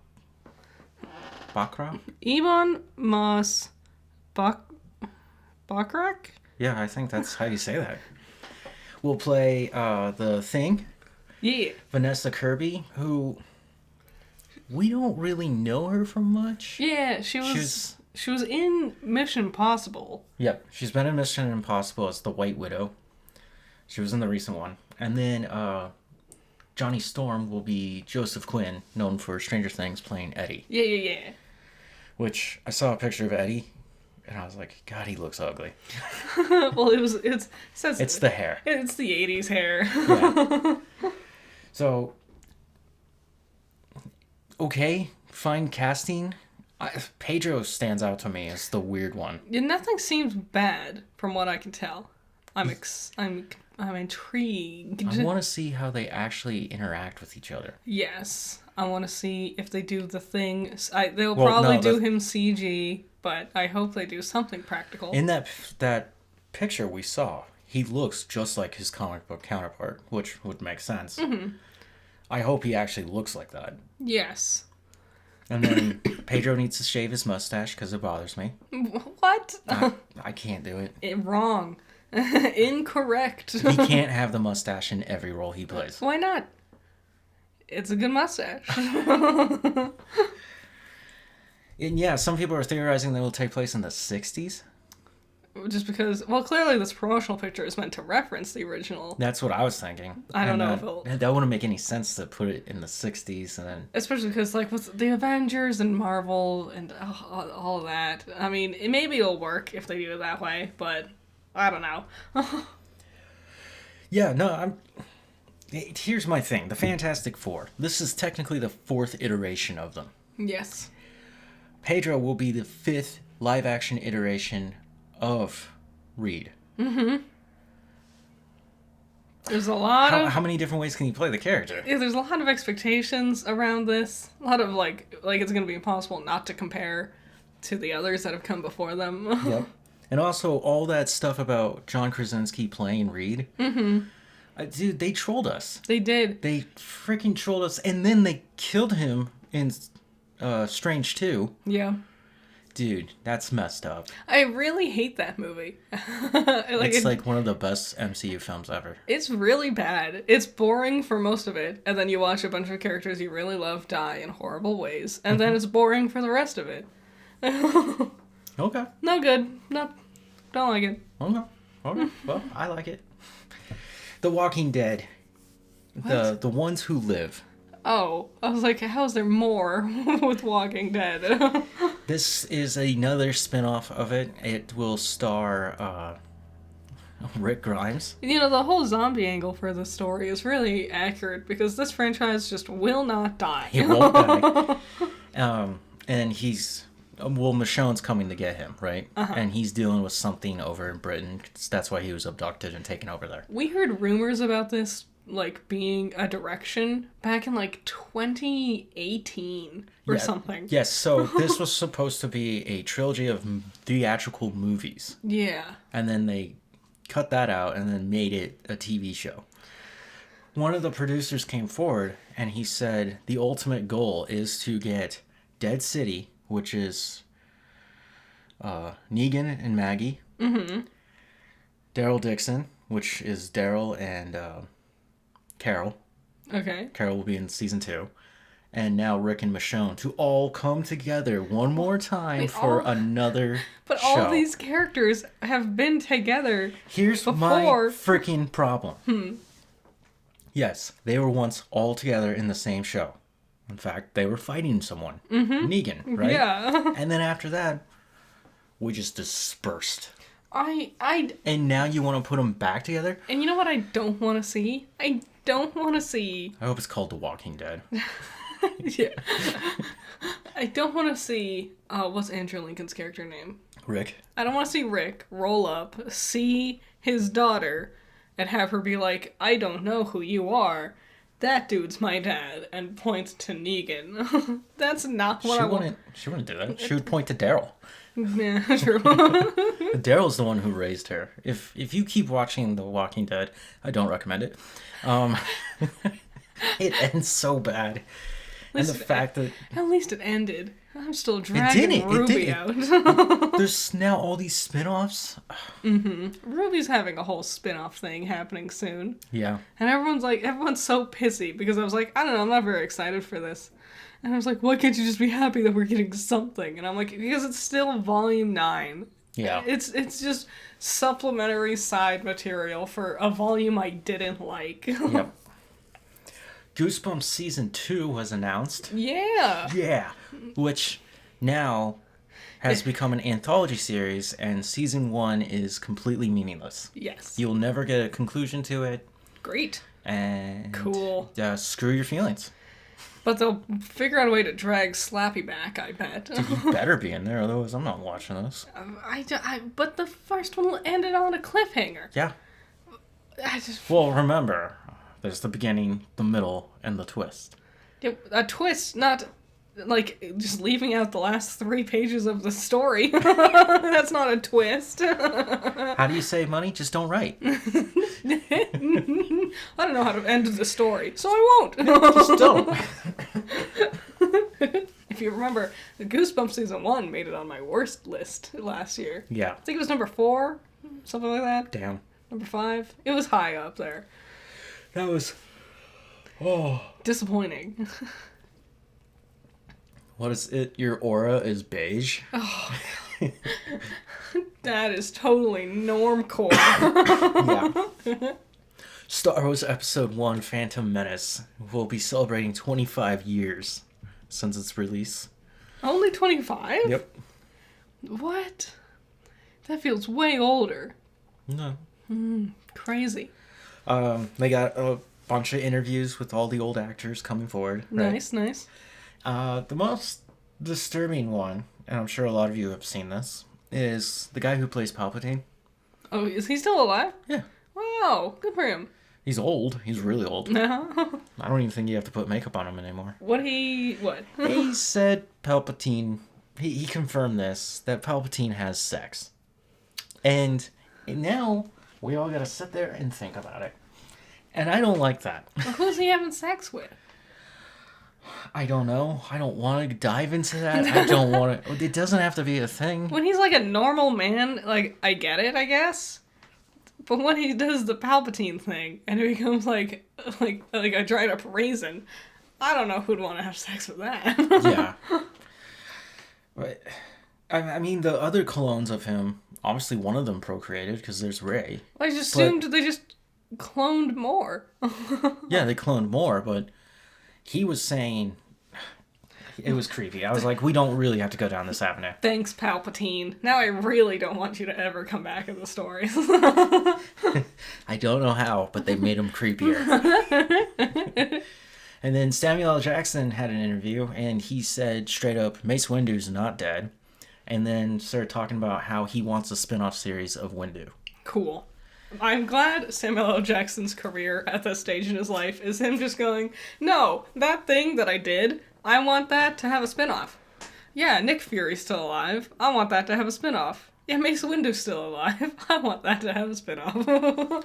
S2: Ebon Moss Bachrach?
S1: Yeah, I think that's how you say that. We'll play the Thing.
S2: Yeah.
S1: Vanessa Kirby, who we don't really know her from much.
S2: Yeah, she was in Mission Impossible.
S1: Yep, she's been in Mission Impossible as the White Widow. She was in the recent one. And then Johnny Storm will be Joseph Quinn, known for Stranger Things, playing Eddie.
S2: Yeah.
S1: Which, I saw a picture of Eddie, and I was like, God, he looks ugly.
S2: Well, it's
S1: the hair.
S2: It's the 80s hair.
S1: Yeah. So, okay, fine casting. Pedro stands out to me as the weird one.
S2: Yeah, nothing seems bad from what I can tell. I'm intrigued.
S1: I want to see how they actually interact with each other.
S2: Yes, I want to see if they do the thing. They'll probably do him CG, but I hope they do something practical.
S1: In that picture we saw, he looks just like his comic book counterpart, which would make sense. Mm-hmm. I hope he actually looks like that.
S2: Yes.
S1: And then Pedro needs to shave his mustache because it bothers me.
S2: What?
S1: I can't do it.
S2: Wrong. Incorrect.
S1: He can't have the mustache in every role he plays.
S2: Why not? It's a good mustache.
S1: And yeah, some people are theorizing that it will take place in the 60s.
S2: Just because, well, clearly this promotional picture is meant to reference the original.
S1: That's what I was thinking.
S2: I don't know if it'll...
S1: That wouldn't make any sense to put it in the 60s and then...
S2: Especially because, like, with the Avengers and Marvel and all of that, I mean, maybe it'll work if they do it that way, but I don't know.
S1: Yeah, no, here's my thing. The Fantastic Four. This is technically the 4th iteration of them.
S2: Yes.
S1: Pedro will be the 5th live-action iteration of Reed. Mm-hmm.
S2: There's a lot of...
S1: How many different ways can you play the character?
S2: Yeah, there's a lot of expectations around this. A lot of, like it's going to be impossible not to compare to the others that have come before them.
S1: Yep. And also, all that stuff about John Krasinski playing Reed. Mm-hmm. Dude, they trolled us.
S2: They did.
S1: They freaking trolled us. And then they killed him in Strange 2.
S2: Yeah.
S1: Dude, that's messed up.
S2: I really hate that movie.
S1: It's like one of the best MCU films ever.
S2: It's really bad. It's boring for most of it, and then you watch a bunch of characters you really love die in horrible ways, and then it's boring for the rest of it.
S1: Okay.
S2: No good. No, don't like it.
S1: Okay. Well, I like it. The Walking Dead.
S2: What?
S1: The ones who live.
S2: Oh, I was like, how is there more with Walking Dead?
S1: This is another spin-off of it. It will star Rick Grimes.
S2: You know, the whole zombie angle for this story is really accurate because this franchise just will not die.
S1: He won't die. And he's... Well, Michonne's coming to get him, right? Uh-huh. And he's dealing with something over in Britain. That's why he was abducted and taken over there.
S2: We heard rumors about this like being a direction back in like 2018 or something.
S1: Yes, so this was supposed to be a trilogy of theatrical movies.
S2: Yeah.
S1: And then they cut that out and then made it a TV show. One of the producers came forward and he said the ultimate goal is to get Dead City, which is Negan and Maggie. Mm-hmm. Daryl Dixon, which is Daryl and Carol.
S2: Okay.
S1: Carol will be in season 2. And now Rick and Michonne to all come together one more time for another
S2: But
S1: show.
S2: All these characters have been together
S1: Here's
S2: before.
S1: my freaking problem. Yes, they were once all together in the same show. In fact, they were fighting someone. Mm-hmm. Negan, right?
S2: Yeah.
S1: And then after that, we just dispersed.
S2: And
S1: now you want to put them back together?
S2: And you know what I don't want to see? I don't want to see...
S1: I hope it's called The Walking Dead.
S2: Yeah. I don't want to see... what's Andrew Lincoln's character name?
S1: Rick.
S2: I don't want to see Rick roll up, see his daughter, and have her be like, I don't know who you are. That dude's my dad, and points to Negan. That's not what I want.
S1: She wouldn't do that. She would point to Daryl.
S2: Yeah, true.
S1: Daryl's the one who raised her. If you keep watching The Walking Dead, I don't recommend it. It ends so bad. And the fact that...
S2: At least it ended. I'm still dragging Ruby out.
S1: There's now all these spin-offs.
S2: Ruby's having a whole spin-off thing happening soon.
S1: Yeah.
S2: And everyone's so pissy because I was like, I don't know, I'm not very excited for this. And I was like, why can't you just be happy that we're getting something? And I'm like, because it's still volume 9.
S1: Yeah.
S2: It's just supplementary side material for a volume I didn't like.
S1: Yep. Goosebumps Season 2 was announced.
S2: Yeah.
S1: Yeah. Which now has become an anthology series, and Season 1 is completely meaningless.
S2: Yes.
S1: You'll never get a conclusion to it.
S2: Great.
S1: And...
S2: Cool.
S1: Screw your feelings.
S2: But they'll figure out a way to drag Slappy back, I bet.
S1: You better be in there, otherwise I'm not watching this.
S2: But the first one ended on a cliffhanger.
S1: Yeah. Well, remember, there's the beginning, the middle, and the twist.
S2: A twist, not like just leaving out the last 3 pages of the story. That's not a twist.
S1: How do you save money? Just don't write.
S2: I don't know how to end the story, so I won't.
S1: Just don't.
S2: If you remember, the Goosebumps Season 1 made it on my worst list last year.
S1: Yeah.
S2: I think it was number 4, something like that.
S1: Damn.
S2: Number 5. It was high up there.
S1: That was... Oh.
S2: Disappointing.
S1: What is it? Your aura is beige?
S2: Oh, that is totally normcore.
S1: Yeah. Star Wars Episode 1 Phantom Menace will be celebrating 25 years since its release.
S2: Only 25?
S1: Yep.
S2: What? That feels way older.
S1: No.
S2: Crazy.
S1: They got a bunch of interviews with all the old actors coming forward. Right?
S2: Nice.
S1: The most disturbing one, and I'm sure a lot of you have seen this, is the guy who plays Palpatine.
S2: Oh, is he still alive?
S1: Yeah.
S2: Wow, good for him.
S1: He's old. He's really old.
S2: Uh-huh.
S1: I don't even think you have to put makeup on him anymore.
S2: What?
S1: He said Palpatine, he confirmed this, that Palpatine has sex. And now we all gotta sit there and think about it. And I don't like that.
S2: Well, who's he having sex with?
S1: I don't know. I don't want to dive into that. I don't want to... It doesn't have to be a thing.
S2: When he's like a normal man, like, I get it, I guess. But when he does the Palpatine thing, and it becomes like a dried up raisin, I don't know who'd want to have sex with that.
S1: Yeah. But, I mean, the other clones of him, obviously one of them procreated, because there's Rey.
S2: I just assumed they just cloned more.
S1: Yeah, they cloned more, but he was saying... It was creepy. I was like, we don't really have to go down this avenue.
S2: Thanks, Palpatine. Now I really don't want you to ever come back in the stories.
S1: I don't know how, but they made him creepier. And then Samuel L. Jackson had an interview, and he said straight up, Mace Windu's not dead. And then started talking about how he wants a spin-off series of Windu.
S2: Cool. I'm glad Samuel L. Jackson's career at this stage in his life is him just going, no, that thing that I did... I want that to have a spin-off. Yeah, Nick Fury's still alive. I want that to have a spin-off. Yeah, Mace Windu's still alive. I want that to have a spin-off.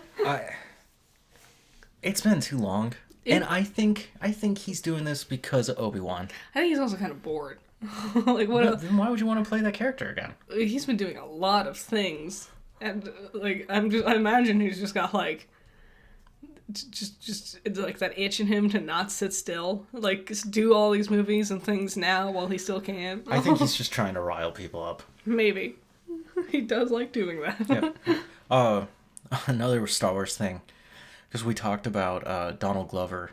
S1: It's been too long. And I think he's doing this because of Obi-Wan.
S2: I think he's also kind of bored. Like what?
S1: Then why would you want to play that character again?
S2: He's been doing a lot of things. And like I imagine he's just got like just it's like that itch in him to not sit still, like do all these movies and things now while he still can.
S1: I think he's just trying to rile people up.
S2: Maybe. He does like doing that.
S1: Yep. Another Star Wars thing, because we talked about Donald Glover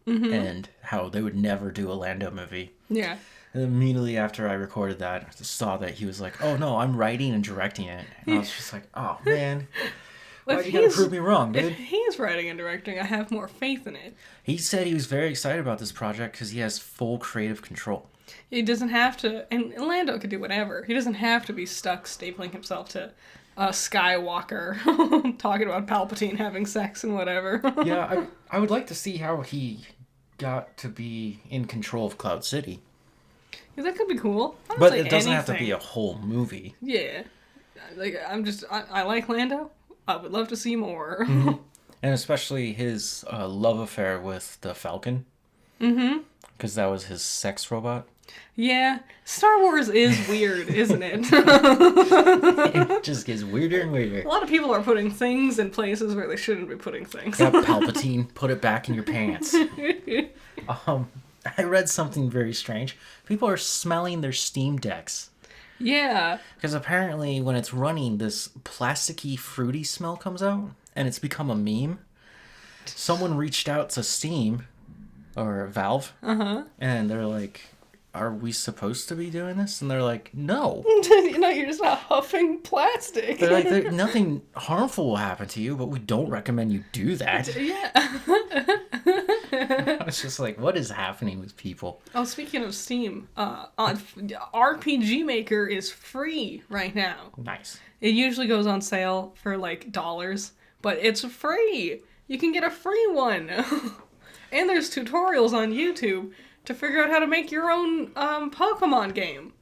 S1: and how they would never do a Lando movie.
S2: Yeah.
S1: And immediately after I recorded that, I saw that he was like, oh no, I'm writing and directing it. And I was just like, oh man. Why'd you gotta prove me wrong, dude?
S2: If he's writing and directing, I have more faith in it.
S1: He said he was very excited about this project because he has full creative control.
S2: He doesn't have to, and Lando could do whatever. He doesn't have to be stuck stapling himself to Skywalker talking about Palpatine having sex and whatever.
S1: Yeah, I would like to see how he got to be in control of Cloud City.
S2: Yeah, that could be cool.
S1: But it doesn't have to be a whole movie.
S2: Yeah. Like, I like Lando. I would love to see more.
S1: Mm-hmm. And especially his love affair with the Falcon. Mm-hmm. Because that was his sex robot.
S2: Yeah. Star Wars is weird, isn't it?
S1: It just gets weirder and weirder.
S2: A lot of people are putting things in places where they shouldn't be putting things.
S1: Yeah, Palpatine, put it back in your pants. I read something very strange. People are smelling their Steam Decks.
S2: Yeah.
S1: Because apparently when it's running, this plasticky, fruity smell comes out, and it's become a meme. Someone reached out to Steam, or Valve, and they're like, are we supposed to be doing this? And they're like, no.
S2: You're just not huffing plastic.
S1: They're like, nothing harmful will happen to you, but we don't recommend you do that.
S2: Yeah.
S1: I was just like, what is happening with people?
S2: Oh, speaking of Steam, RPG Maker is free right now.
S1: Nice.
S2: It usually goes on sale for like $, but it's free. You can get a free one. And there's tutorials on YouTube to figure out how to make your own Pokemon game.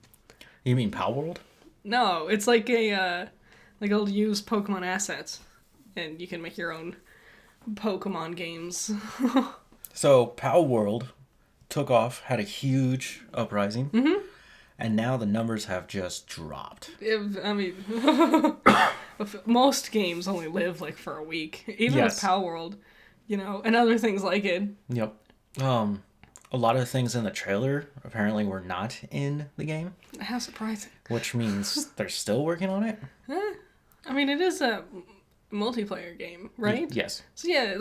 S1: You mean Power World?
S2: No, it's like it'll use Pokemon assets, and you can make your own Pokemon games.
S1: So Power World took off, had a huge uprising, and now the numbers have just dropped.
S2: Most games only live like for a week, even with Power World, and other things like it.
S1: Yep. A lot of things in the trailer apparently were not in the game.
S2: How surprising.
S1: Which means they're still working on it?
S2: It is a multiplayer game, right?
S1: Yes.
S2: So yeah,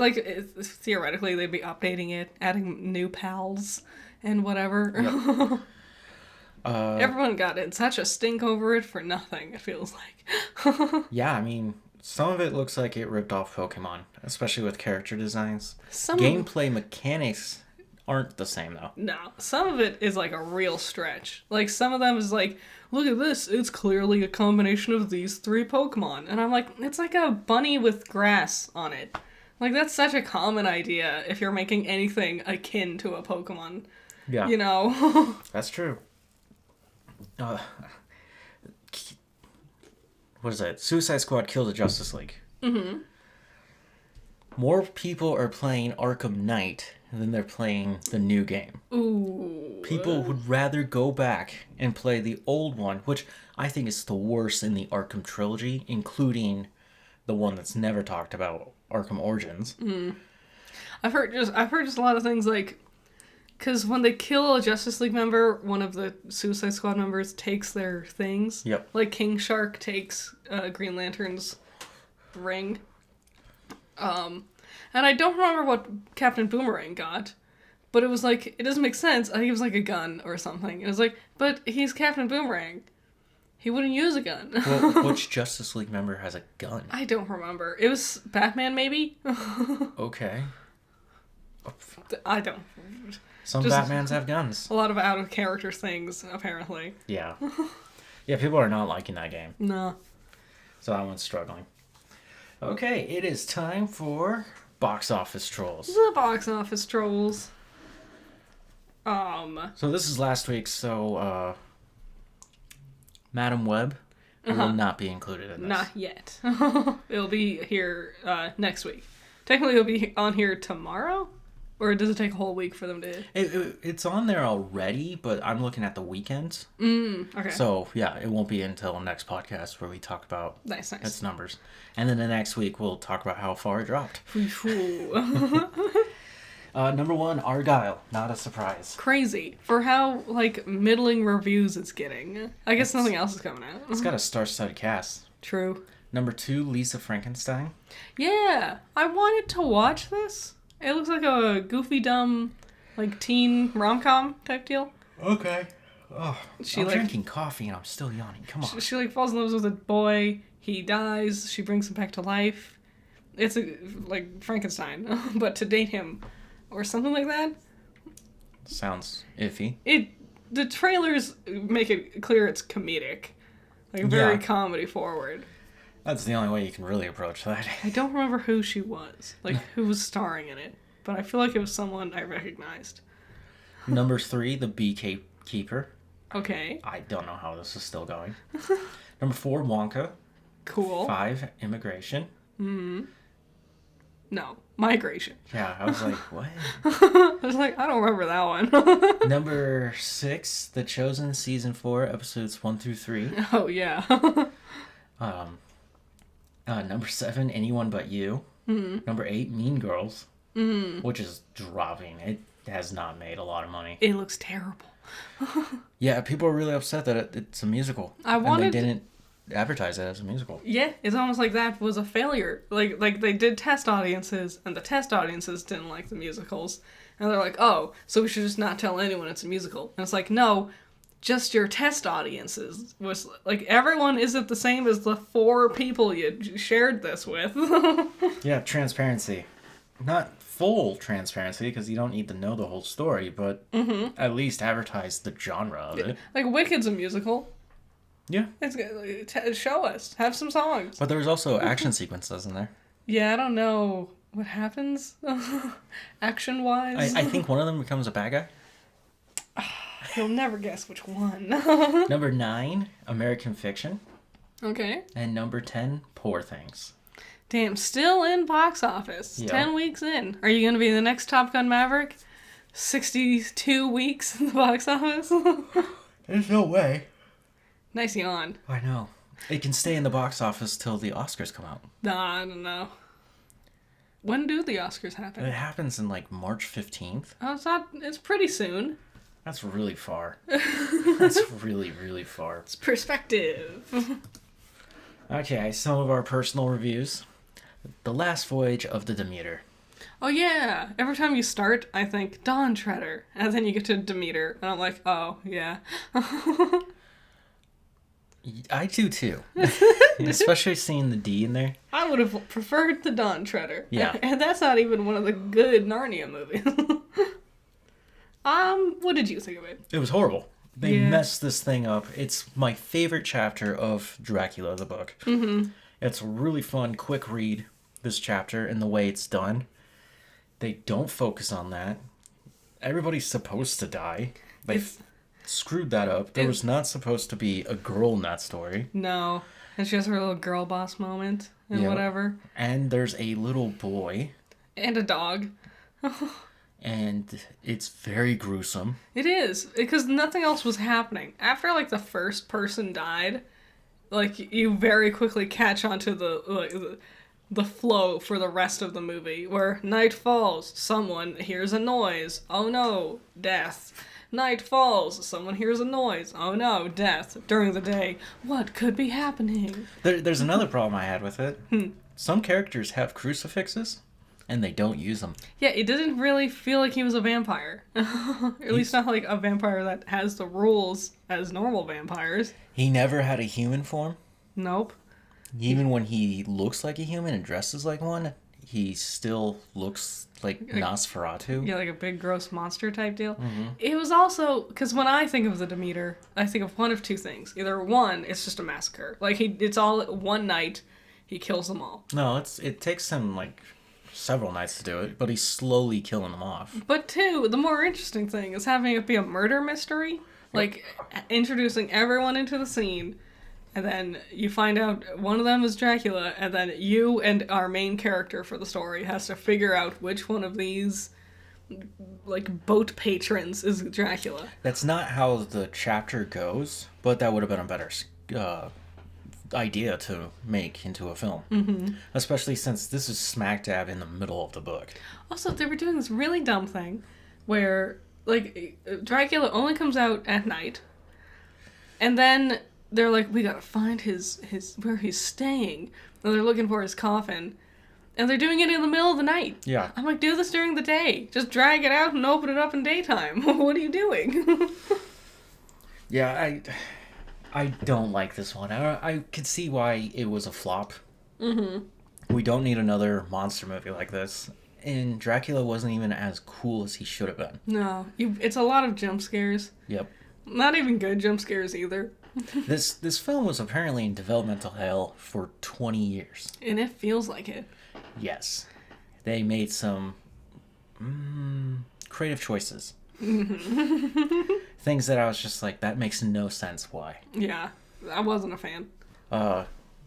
S2: theoretically they'd be updating it, adding new pals and whatever.
S1: Yep.
S2: Everyone got in such a stink over it for nothing, it feels like.
S1: Yeah, some of it looks like it ripped off Pokemon, especially with character designs. Gameplay mechanics aren't the same, though.
S2: No, some of it is like a real stretch. Like, some of them is like, look at this, it's clearly a combination of these 3 Pokemon. And I'm like, it's like a bunny with grass on it. Like, that's such a common idea if you're making anything akin to a Pokemon.
S1: Yeah. That's true. What is that? Suicide Squad killed the Justice League. Mm-hmm. More people are playing Arkham Knight than they're playing the new game.
S2: Ooh.
S1: People would rather go back and play the old one, which I think is the worst in the Arkham trilogy, including the one that's never talked about, Arkham Origins.
S2: I've heard just a lot of things like, because when they kill a Justice League member, one of the Suicide Squad members takes their things.
S1: Yep.
S2: Like King Shark takes Green Lantern's ring. And I don't remember what Captain Boomerang got, but it was like, it doesn't make sense. I think it was like a gun or something. It was like, but he's Captain Boomerang. He wouldn't use a gun.
S1: Well, which Justice League member has a gun?
S2: I don't remember. It was Batman, maybe?
S1: Okay.
S2: I don't.
S1: Some Batmans have guns.
S2: A lot of out-of-character things, apparently.
S1: Yeah. Yeah, people are not liking that game.
S2: No.
S1: So that one's struggling. Okay, it is time for Box Office Trolls.
S2: The Box Office Trolls.
S1: So this is last week, so Madam Web will not be included in this.
S2: Not yet. It'll be here next week. Technically, it'll be on here tomorrow? Or does it take a whole week for them to...
S1: It's on there already, but I'm looking at the weekends.
S2: Okay.
S1: So, yeah, it won't be until next podcast where we talk about its numbers. And then the next week, we'll talk about how far it dropped. Number 1, Argyle. Not a surprise.
S2: Crazy. For how, middling reviews it's getting. I guess nothing else is coming out.
S1: It's got a star-studded cast.
S2: True.
S1: Number 2, Lisa Frankenstein.
S2: Yeah. I wanted to watch this. It looks like a goofy, dumb, teen rom-com type deal.
S1: Okay. Oh, I'm drinking coffee and I'm still yawning. Come on.
S2: She falls in love with a boy. He dies. She brings him back to life. It's like Frankenstein, but to date him, or something like that.
S1: Sounds iffy.
S2: The trailers make it clear it's comedic, very comedy forward.
S1: That's the only way you can really approach that.
S2: I don't remember who she was, like who was starring in it, but I feel like it was someone I recognized.
S1: Number 3, the Beekeeper.
S2: Okay.
S1: I don't know how this is still going. Number 4, Wonka.
S2: Cool.
S1: 5, Immigration.
S2: No, Migration.
S1: Yeah, I was like, what?
S2: I was like, I don't remember that one.
S1: Number 6, The Chosen, Season 4, Episodes 1 through 3.
S2: Oh, yeah.
S1: Number 7, Anyone But You. Number 8, Mean Girls. Which is dropping. It has not made a lot of money.
S2: It looks terrible.
S1: Yeah, people are really upset that it's a musical. And they didn't advertise it as a musical.
S2: Yeah, it's almost like that was a failure. Like they did test audiences, and the test audiences didn't like the musicals. And they're like, oh, so we should just not tell anyone it's a musical. And it's like, no, just your test audiences. Was like, everyone isn't the same as the 4 people you shared this with.
S1: Yeah, transparency. Not full transparency, because you don't need to know the whole story, but at least advertise the genre of it.
S2: Like, Wicked's a musical.
S1: Yeah.
S2: It's show us. Have some songs.
S1: But there's also action sequences in there.
S2: Yeah, I don't know what happens action-wise.
S1: I think one of them becomes a bad guy.
S2: You'll never guess which one.
S1: Number 9, American Fiction.
S2: Okay.
S1: And number 10, Poor Things.
S2: Damn, still in box office.
S1: Yeah.
S2: 10 weeks in. Are you going to be the next Top Gun Maverick? 62 weeks in the box office?
S1: There's no way.
S2: Nice yawn.
S1: I know. It can stay in the box office till the Oscars come out.
S2: Nah, I don't know. When do the Oscars happen?
S1: It happens in like March 15th.
S2: Oh, it's pretty soon.
S1: That's really far. That's really, really far.
S2: It's perspective.
S1: Okay, some of our personal reviews. The Last Voyage of the Demeter.
S2: Oh, yeah. Every time you start, I think, Dawn Treader. And then you get to Demeter. And I'm like, oh, yeah.
S1: I do too. Especially seeing the D in there.
S2: I would have preferred the Dawn Treader.
S1: Yeah.
S2: And that's not even one of the good Narnia movies. What did you think of it?
S1: It was horrible. They messed this thing up. It's my favorite chapter of Dracula, the book. Mm-hmm. It's a really fun, quick read, this chapter, and the way it's done. They don't focus on that. Everybody's supposed to die. They screwed that up. There was not supposed to be a girl in that story.
S2: No. And she has her little girl boss moment and whatever.
S1: And there's a little boy.
S2: And a dog.
S1: And it's very gruesome.
S2: It is, because nothing else was happening. After, like, the first person died, like, you very quickly catch onto the flow for the rest of the movie, where night falls, someone hears a noise, oh no, death. Night falls, someone hears a noise, oh no, death. During the day, what could be happening?
S1: There's another problem I had with it. Some characters have crucifixes, and they don't use them.
S2: Yeah, it didn't really feel like he was a vampire. At least not like a vampire that has the rules as normal vampires.
S1: He never had a human form.
S2: Nope.
S1: Even when he looks like a human and dresses like one, he still looks like Nosferatu.
S2: Yeah, like a big gross monster type deal. Mm-hmm. It was also, because when I think of the Demeter, I think of one of two things. Either one, it's just a massacre. Like, it's all one night, he kills them all.
S1: No, it takes him like several nights to do it, but he's slowly killing them off.
S2: But two, the more interesting thing is having it be a murder mystery. Like, introducing everyone into the scene, and then you find out one of them is Dracula, and then you and our main character for the story has to figure out which one of these, like, boat patrons is Dracula.
S1: That's not how the chapter goes, but that would have been a better idea to make into a film. Mm-hmm. Especially since this is smack dab in the middle of the book.
S2: Also, they were doing this really dumb thing where, like, Dracula only comes out at night, and then they're like, we gotta find his where he's staying, and they're looking for his coffin, and they're doing it in the middle of the night.
S1: Yeah.
S2: I'm like, do this during the day. Just drag it out and open it up in daytime. What are you doing?
S1: Yeah, I don't like this one. I could see why it was a flop. Mm-hmm. We don't need another monster movie like this. And Dracula wasn't even as cool as he should have been.
S2: No. It's a lot of jump scares.
S1: Yep.
S2: Not even good jump scares either.
S1: This film was apparently in developmental hell for 20 years.
S2: And it feels like it.
S1: Yes. They made some creative choices. Things that I was just like, that makes no sense. Why?
S2: Yeah, I wasn't a fan.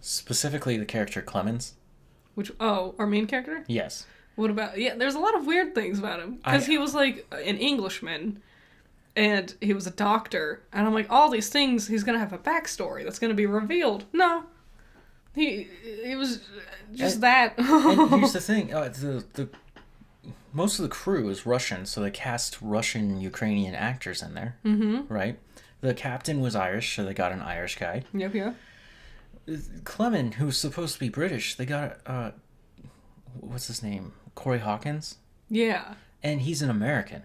S1: Specifically the character Clemens.
S2: Our main character?
S1: Yes.
S2: What about... Yeah, there's a lot of weird things about him. Because he was, like, an Englishman, and he was a doctor. And I'm like, all these things, he's going to have a backstory that's going to be revealed. No. He was just that.
S1: And here's the thing. The most of the crew is Russian, so they cast Russian-Ukrainian actors in there. Mm-hmm. Right? The captain was Irish, so they got an Irish guy.
S2: Yep, yeah.
S1: Clement, who's supposed to be British, they got... what's his name? Corey Hawkins?
S2: Yeah.
S1: And he's an American.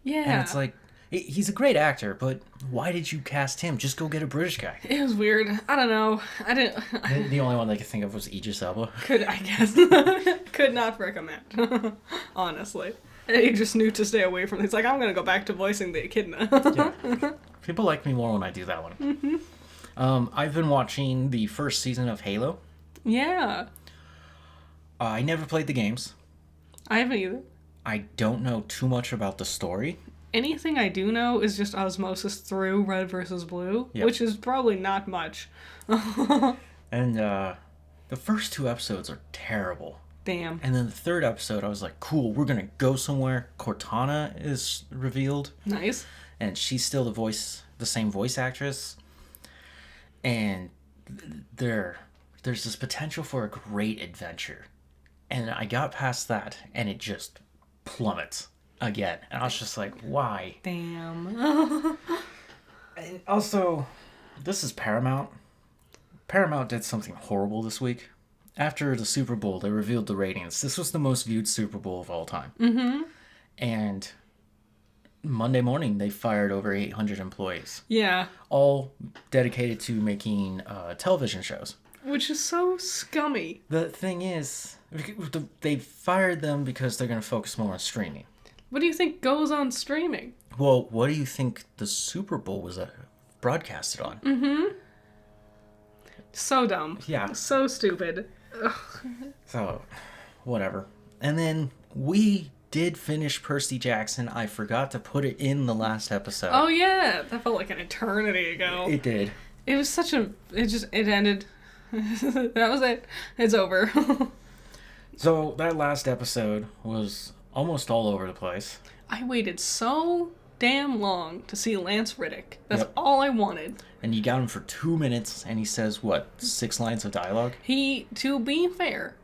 S2: Yeah.
S1: And it's like, he's a great actor, but why did you cast him? Just go get a British guy.
S2: It was weird. I don't know. I didn't...
S1: The only one I could think of was Idris Elba.
S2: Could not recommend. Honestly. He just knew to stay away from it. He's like, I'm going to go back to voicing the echidna.
S1: Yeah. People like me more when I do that one. Mm-hmm. I've been watching the first season of Halo.
S2: Yeah.
S1: I never played the games.
S2: I haven't either.
S1: I don't know too much about the story.
S2: Anything I do know is just osmosis through Red versus Blue,
S1: yep.
S2: which is probably not much.
S1: And the first 2 episodes are terrible.
S2: Damn.
S1: And then the 3rd episode, I was like, cool, we're going to go somewhere. Cortana is revealed.
S2: Nice.
S1: And she's still the same voice actress. And there's this potential for a great adventure. And I got past that, and it just plummets again. And I was just like, why?
S2: Damn.
S1: And also, this is Paramount. Paramount did something horrible this week. After the Super Bowl, they revealed the ratings. This was the most viewed Super Bowl of all time. Mm-hmm. And Monday morning, they fired over 800 employees.
S2: Yeah.
S1: All dedicated to making television shows.
S2: Which is so scummy.
S1: The thing is, they fired them because they're going to focus more on streaming.
S2: What do you think goes on streaming?
S1: Well, what do you think the Super Bowl was broadcasted on?
S2: Mm-hmm. So dumb.
S1: Yeah.
S2: So stupid. Ugh.
S1: So, whatever. And then we did finish Percy Jackson. I forgot to put it in the last episode.
S2: Oh, yeah. That felt like an eternity ago.
S1: It did.
S2: It was such a... It ended. That was it. It's over.
S1: So, that last episode was almost all over the place.
S2: I waited so damn long to see Lance Riddick. That's
S1: Yep.
S2: all I wanted.
S1: And you got him for 2 minutes, and he says, 6 lines of dialogue?
S2: He, to be fair,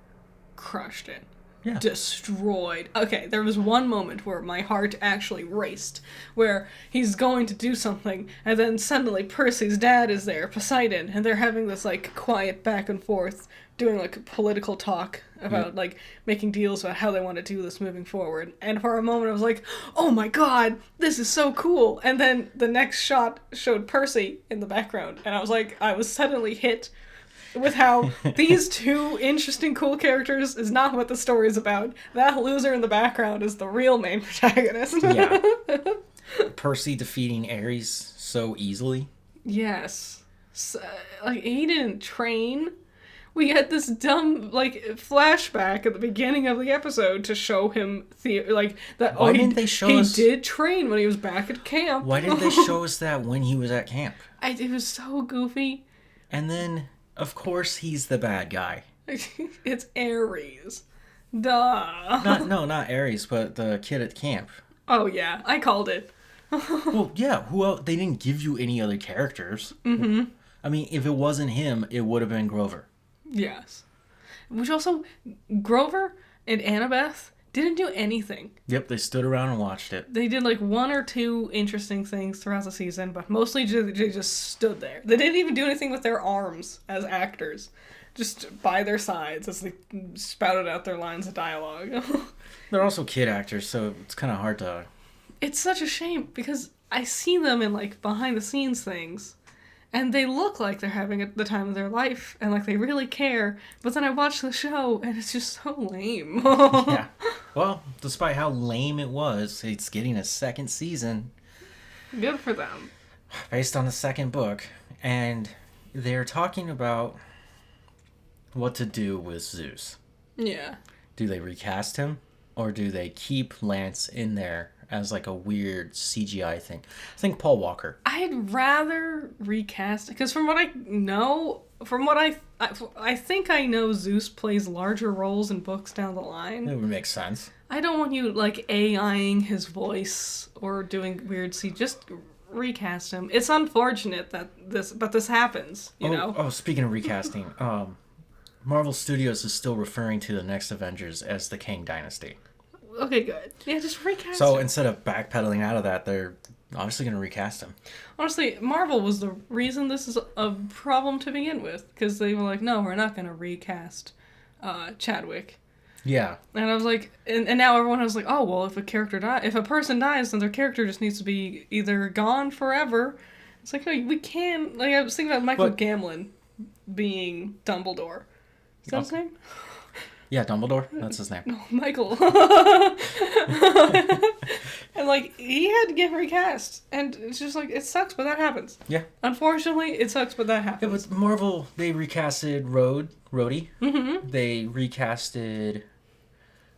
S2: crushed it.
S1: Yeah.
S2: Destroyed. Okay, there was one moment where my heart actually raced, where he's going to do something, and then suddenly Percy's dad is there, Poseidon, and they're having this, like, quiet back and forth, doing, like, political talk about, like, making deals about how they want to do this moving forward. And for a moment I was like, oh my god, this is so cool! And then the next shot showed Percy in the background, and I was suddenly hit with how these 2 interesting, cool characters is not what the story is about. That loser in the background is the real main protagonist.
S1: Yeah. Percy defeating Ares so easily.
S2: Yes. So, like, he didn't train. We had this dumb, like, flashback at the beginning of the episode to show him,
S1: Why didn't they show us...
S2: He did train when he was back at camp.
S1: Why didn't they show us that when he was at camp?
S2: It was so goofy.
S1: And then... Of course he's the bad guy.
S2: It's Ares. Duh.
S1: Not Ares, but the kid at camp.
S2: Oh, yeah. I called it.
S1: Well, yeah. Who else? They didn't give you any other characters. Mm-hmm. I mean, if it wasn't him, it would have been Grover.
S2: Yes. Which also, Grover and Annabeth didn't do anything.
S1: Yep, they stood around and watched it.
S2: They did like 1 or 2 interesting things throughout the season, but mostly they just stood there. They didn't even do anything with their arms as actors. Just by their sides as they spouted out their lines of dialogue.
S1: They're also kid actors, so it's kind of hard to...
S2: It's such a shame, because I see them in like behind the scenes things, and they look like they're having the time of their life, and like they really care, but then I watch the show, and it's just so lame.
S1: Yeah. Well, despite how lame it was, it's getting a 2nd season.
S2: Good for them.
S1: Based on the 2nd book. And they're talking about what to do with Zeus.
S2: Yeah.
S1: Do they recast him? Or do they keep Lance in there as like a weird CGI thing? I think Paul Walker.
S2: I'd rather recast, because from what I know, I think I know Zeus plays larger roles in books down the line.
S1: It would make sense.
S2: I don't want you like AIing his voice or doing weird just recast him. It's unfortunate that this happens, you know?
S1: Oh, speaking of recasting, Marvel Studios is still referring to the next Avengers as the Kang Dynasty.
S2: Okay, good. Yeah, just recast
S1: So
S2: him.
S1: instead of backpedaling out of that, they're obviously going to recast him.
S2: Honestly, Marvel was the reason this is a problem to begin with, because they were like, no, we're not going to recast Chadwick.
S1: Yeah.
S2: And I was like, and now everyone was like, oh, well, if a person dies, then their character just needs to be either gone forever. It's like, no, we can. Like, I was thinking about Michael Gambon being Dumbledore. Is that his name?
S1: Yeah, Dumbledore. That's his name.
S2: No, Michael. And, like, he had to get recast. And it's just like, it sucks, but that happens.
S1: Yeah.
S2: Unfortunately, it sucks, but that happens.
S1: It was Marvel. They recasted Rhodey.
S2: Mm-hmm.
S1: They recasted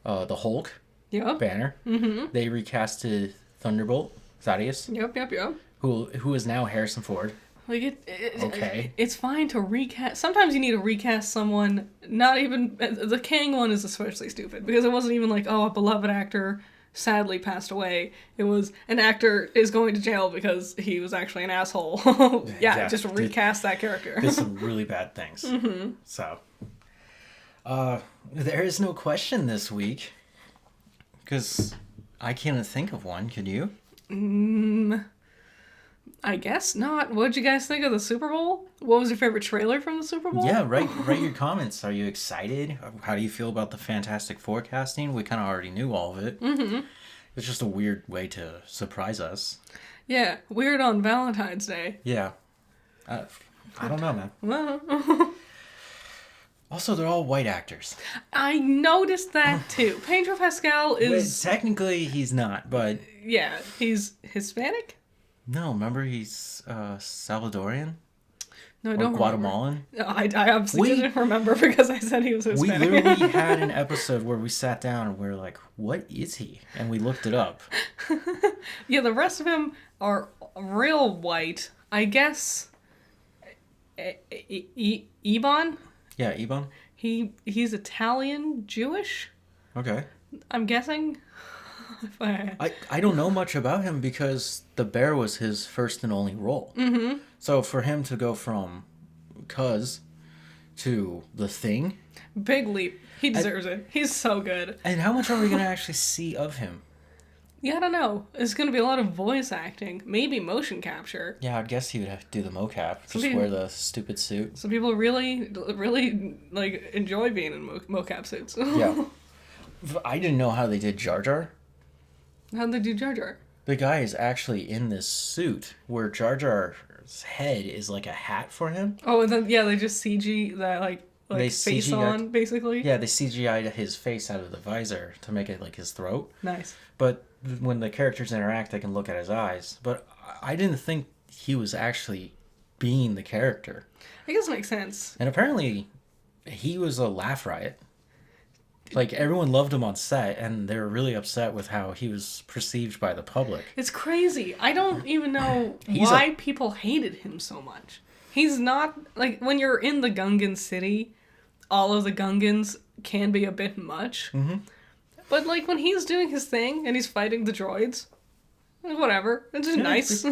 S1: the Hulk.
S2: Yep.
S1: Banner.
S2: Mm-hmm.
S1: They recasted Thunderbolt. Thaddeus.
S2: Yep.
S1: Who is now Harrison Ford.
S2: Like
S1: Okay.
S2: It's fine to recast. Sometimes you need to recast someone. Not even the Kang one is especially stupid because it wasn't even like, oh, a beloved actor sadly passed away. It was an actor is going to jail because he was actually an asshole. Yeah, just recast that character.
S1: Did some really bad things.
S2: Mm-hmm.
S1: So, there is no question this week because I can't think of one. Could you?
S2: I guess not. What did you guys think of the Super Bowl? What was your favorite trailer from the Super Bowl?
S1: Yeah, write your comments. Are you excited? How do you feel about the Fantastic Forecasting? We kind of already knew all of it. Mm-hmm. It's just a weird way to surprise us.
S2: Yeah, weird on Valentine's Day.
S1: Yeah. I don't know, man.
S2: Well...
S1: Also, they're all white actors.
S2: I noticed that too. Pedro Pascal is...
S1: But technically, he's not, but...
S2: Yeah, he's Hispanic?
S1: No, remember he's Salvadorian?
S2: No, I
S1: or
S2: don't
S1: Guatemalan?
S2: remember. No, I obviously didn't remember because I said he was Hispanic.
S1: We literally had an episode where we sat down and we were like, what is he? And we looked it up.
S2: Yeah, the rest of him are real white. I guess... Ebon?
S1: Yeah, Ebon?
S2: He's Italian Jewish?
S1: Okay.
S2: I'm guessing.
S1: I don't know much about him because The Bear was his first and only role.
S2: Mm-hmm.
S1: So for him to go from Cuz to The Thing...
S2: Big leap. He deserves it. He's so good.
S1: And how much are we going to actually see of him?
S2: Yeah, I don't know. It's going to be a lot of voice acting. Maybe motion capture.
S1: Yeah, I guess he would have to do the mocap. Just wear the stupid suit.
S2: So people really, really, like, enjoy being in mocap suits.
S1: Yeah. I didn't know how they did Jar Jar.
S2: How'd they do Jar Jar?
S1: The guy is actually in this suit where Jar Jar's head is like a hat for him.
S2: Oh, and then, yeah, they just CG that, like face CGI'd on, basically?
S1: Yeah, they CGI'd his face out of the visor to make it like his throat.
S2: Nice.
S1: But when the characters interact, they can look at his eyes. But I didn't think he was actually being the character.
S2: I guess it makes sense.
S1: And apparently, he was a laugh riot. Like, everyone loved him on set, and they were really upset with how he was perceived by the public.
S2: It's crazy. I don't even know why people hated him so much. He's not... Like, when you're in the Gungan city, all of the Gungans can be a bit much.
S1: Mm-hmm.
S2: But, like, when he's doing his thing and he's fighting the droids, whatever. It's just nice.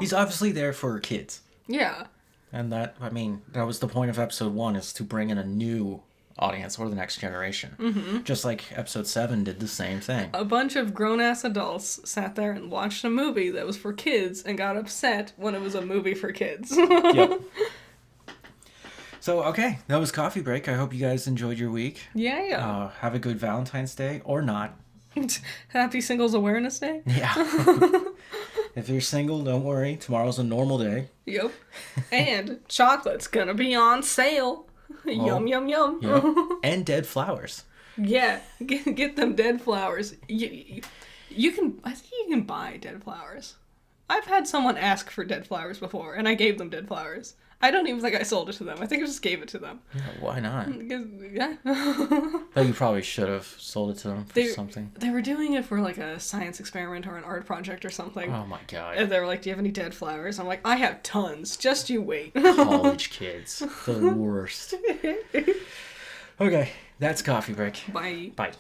S1: He's obviously there for kids.
S2: Yeah.
S1: And that was the point of episode 1, is to bring in a new audience or the next generation. Mm-hmm. Just like episode 7 did the same thing.
S2: A bunch of grown-ass adults sat there and watched a movie that was for kids and got upset when it was a movie for kids.
S1: Yep. So, okay, that was Coffee Break. I hope you guys enjoyed your week.
S2: Yeah.
S1: Have a good Valentine's Day, or not.
S2: Happy Singles Awareness Day?
S1: Yeah. If you're single, don't worry. Tomorrow's a normal day.
S2: Yep. And chocolate's gonna be on sale. Yum, yum, yum.
S1: Yeah. And dead flowers.
S2: Yeah. Get them dead flowers. You can... I think you can buy dead flowers. I've had someone ask for dead flowers before, and I gave them dead flowers. I don't even think I sold it to them. I think I just gave it to them.
S1: Yeah, why not?
S2: Because, yeah.
S1: Though you probably should have sold it to them for something.
S2: They were doing it for like a science experiment or an art project or something.
S1: Oh my god.
S2: And they were like, do you have any dead flowers? I'm like, I have tons. Just you wait.
S1: College kids. The worst. Okay, that's coffee break.
S2: Bye.
S1: Bye.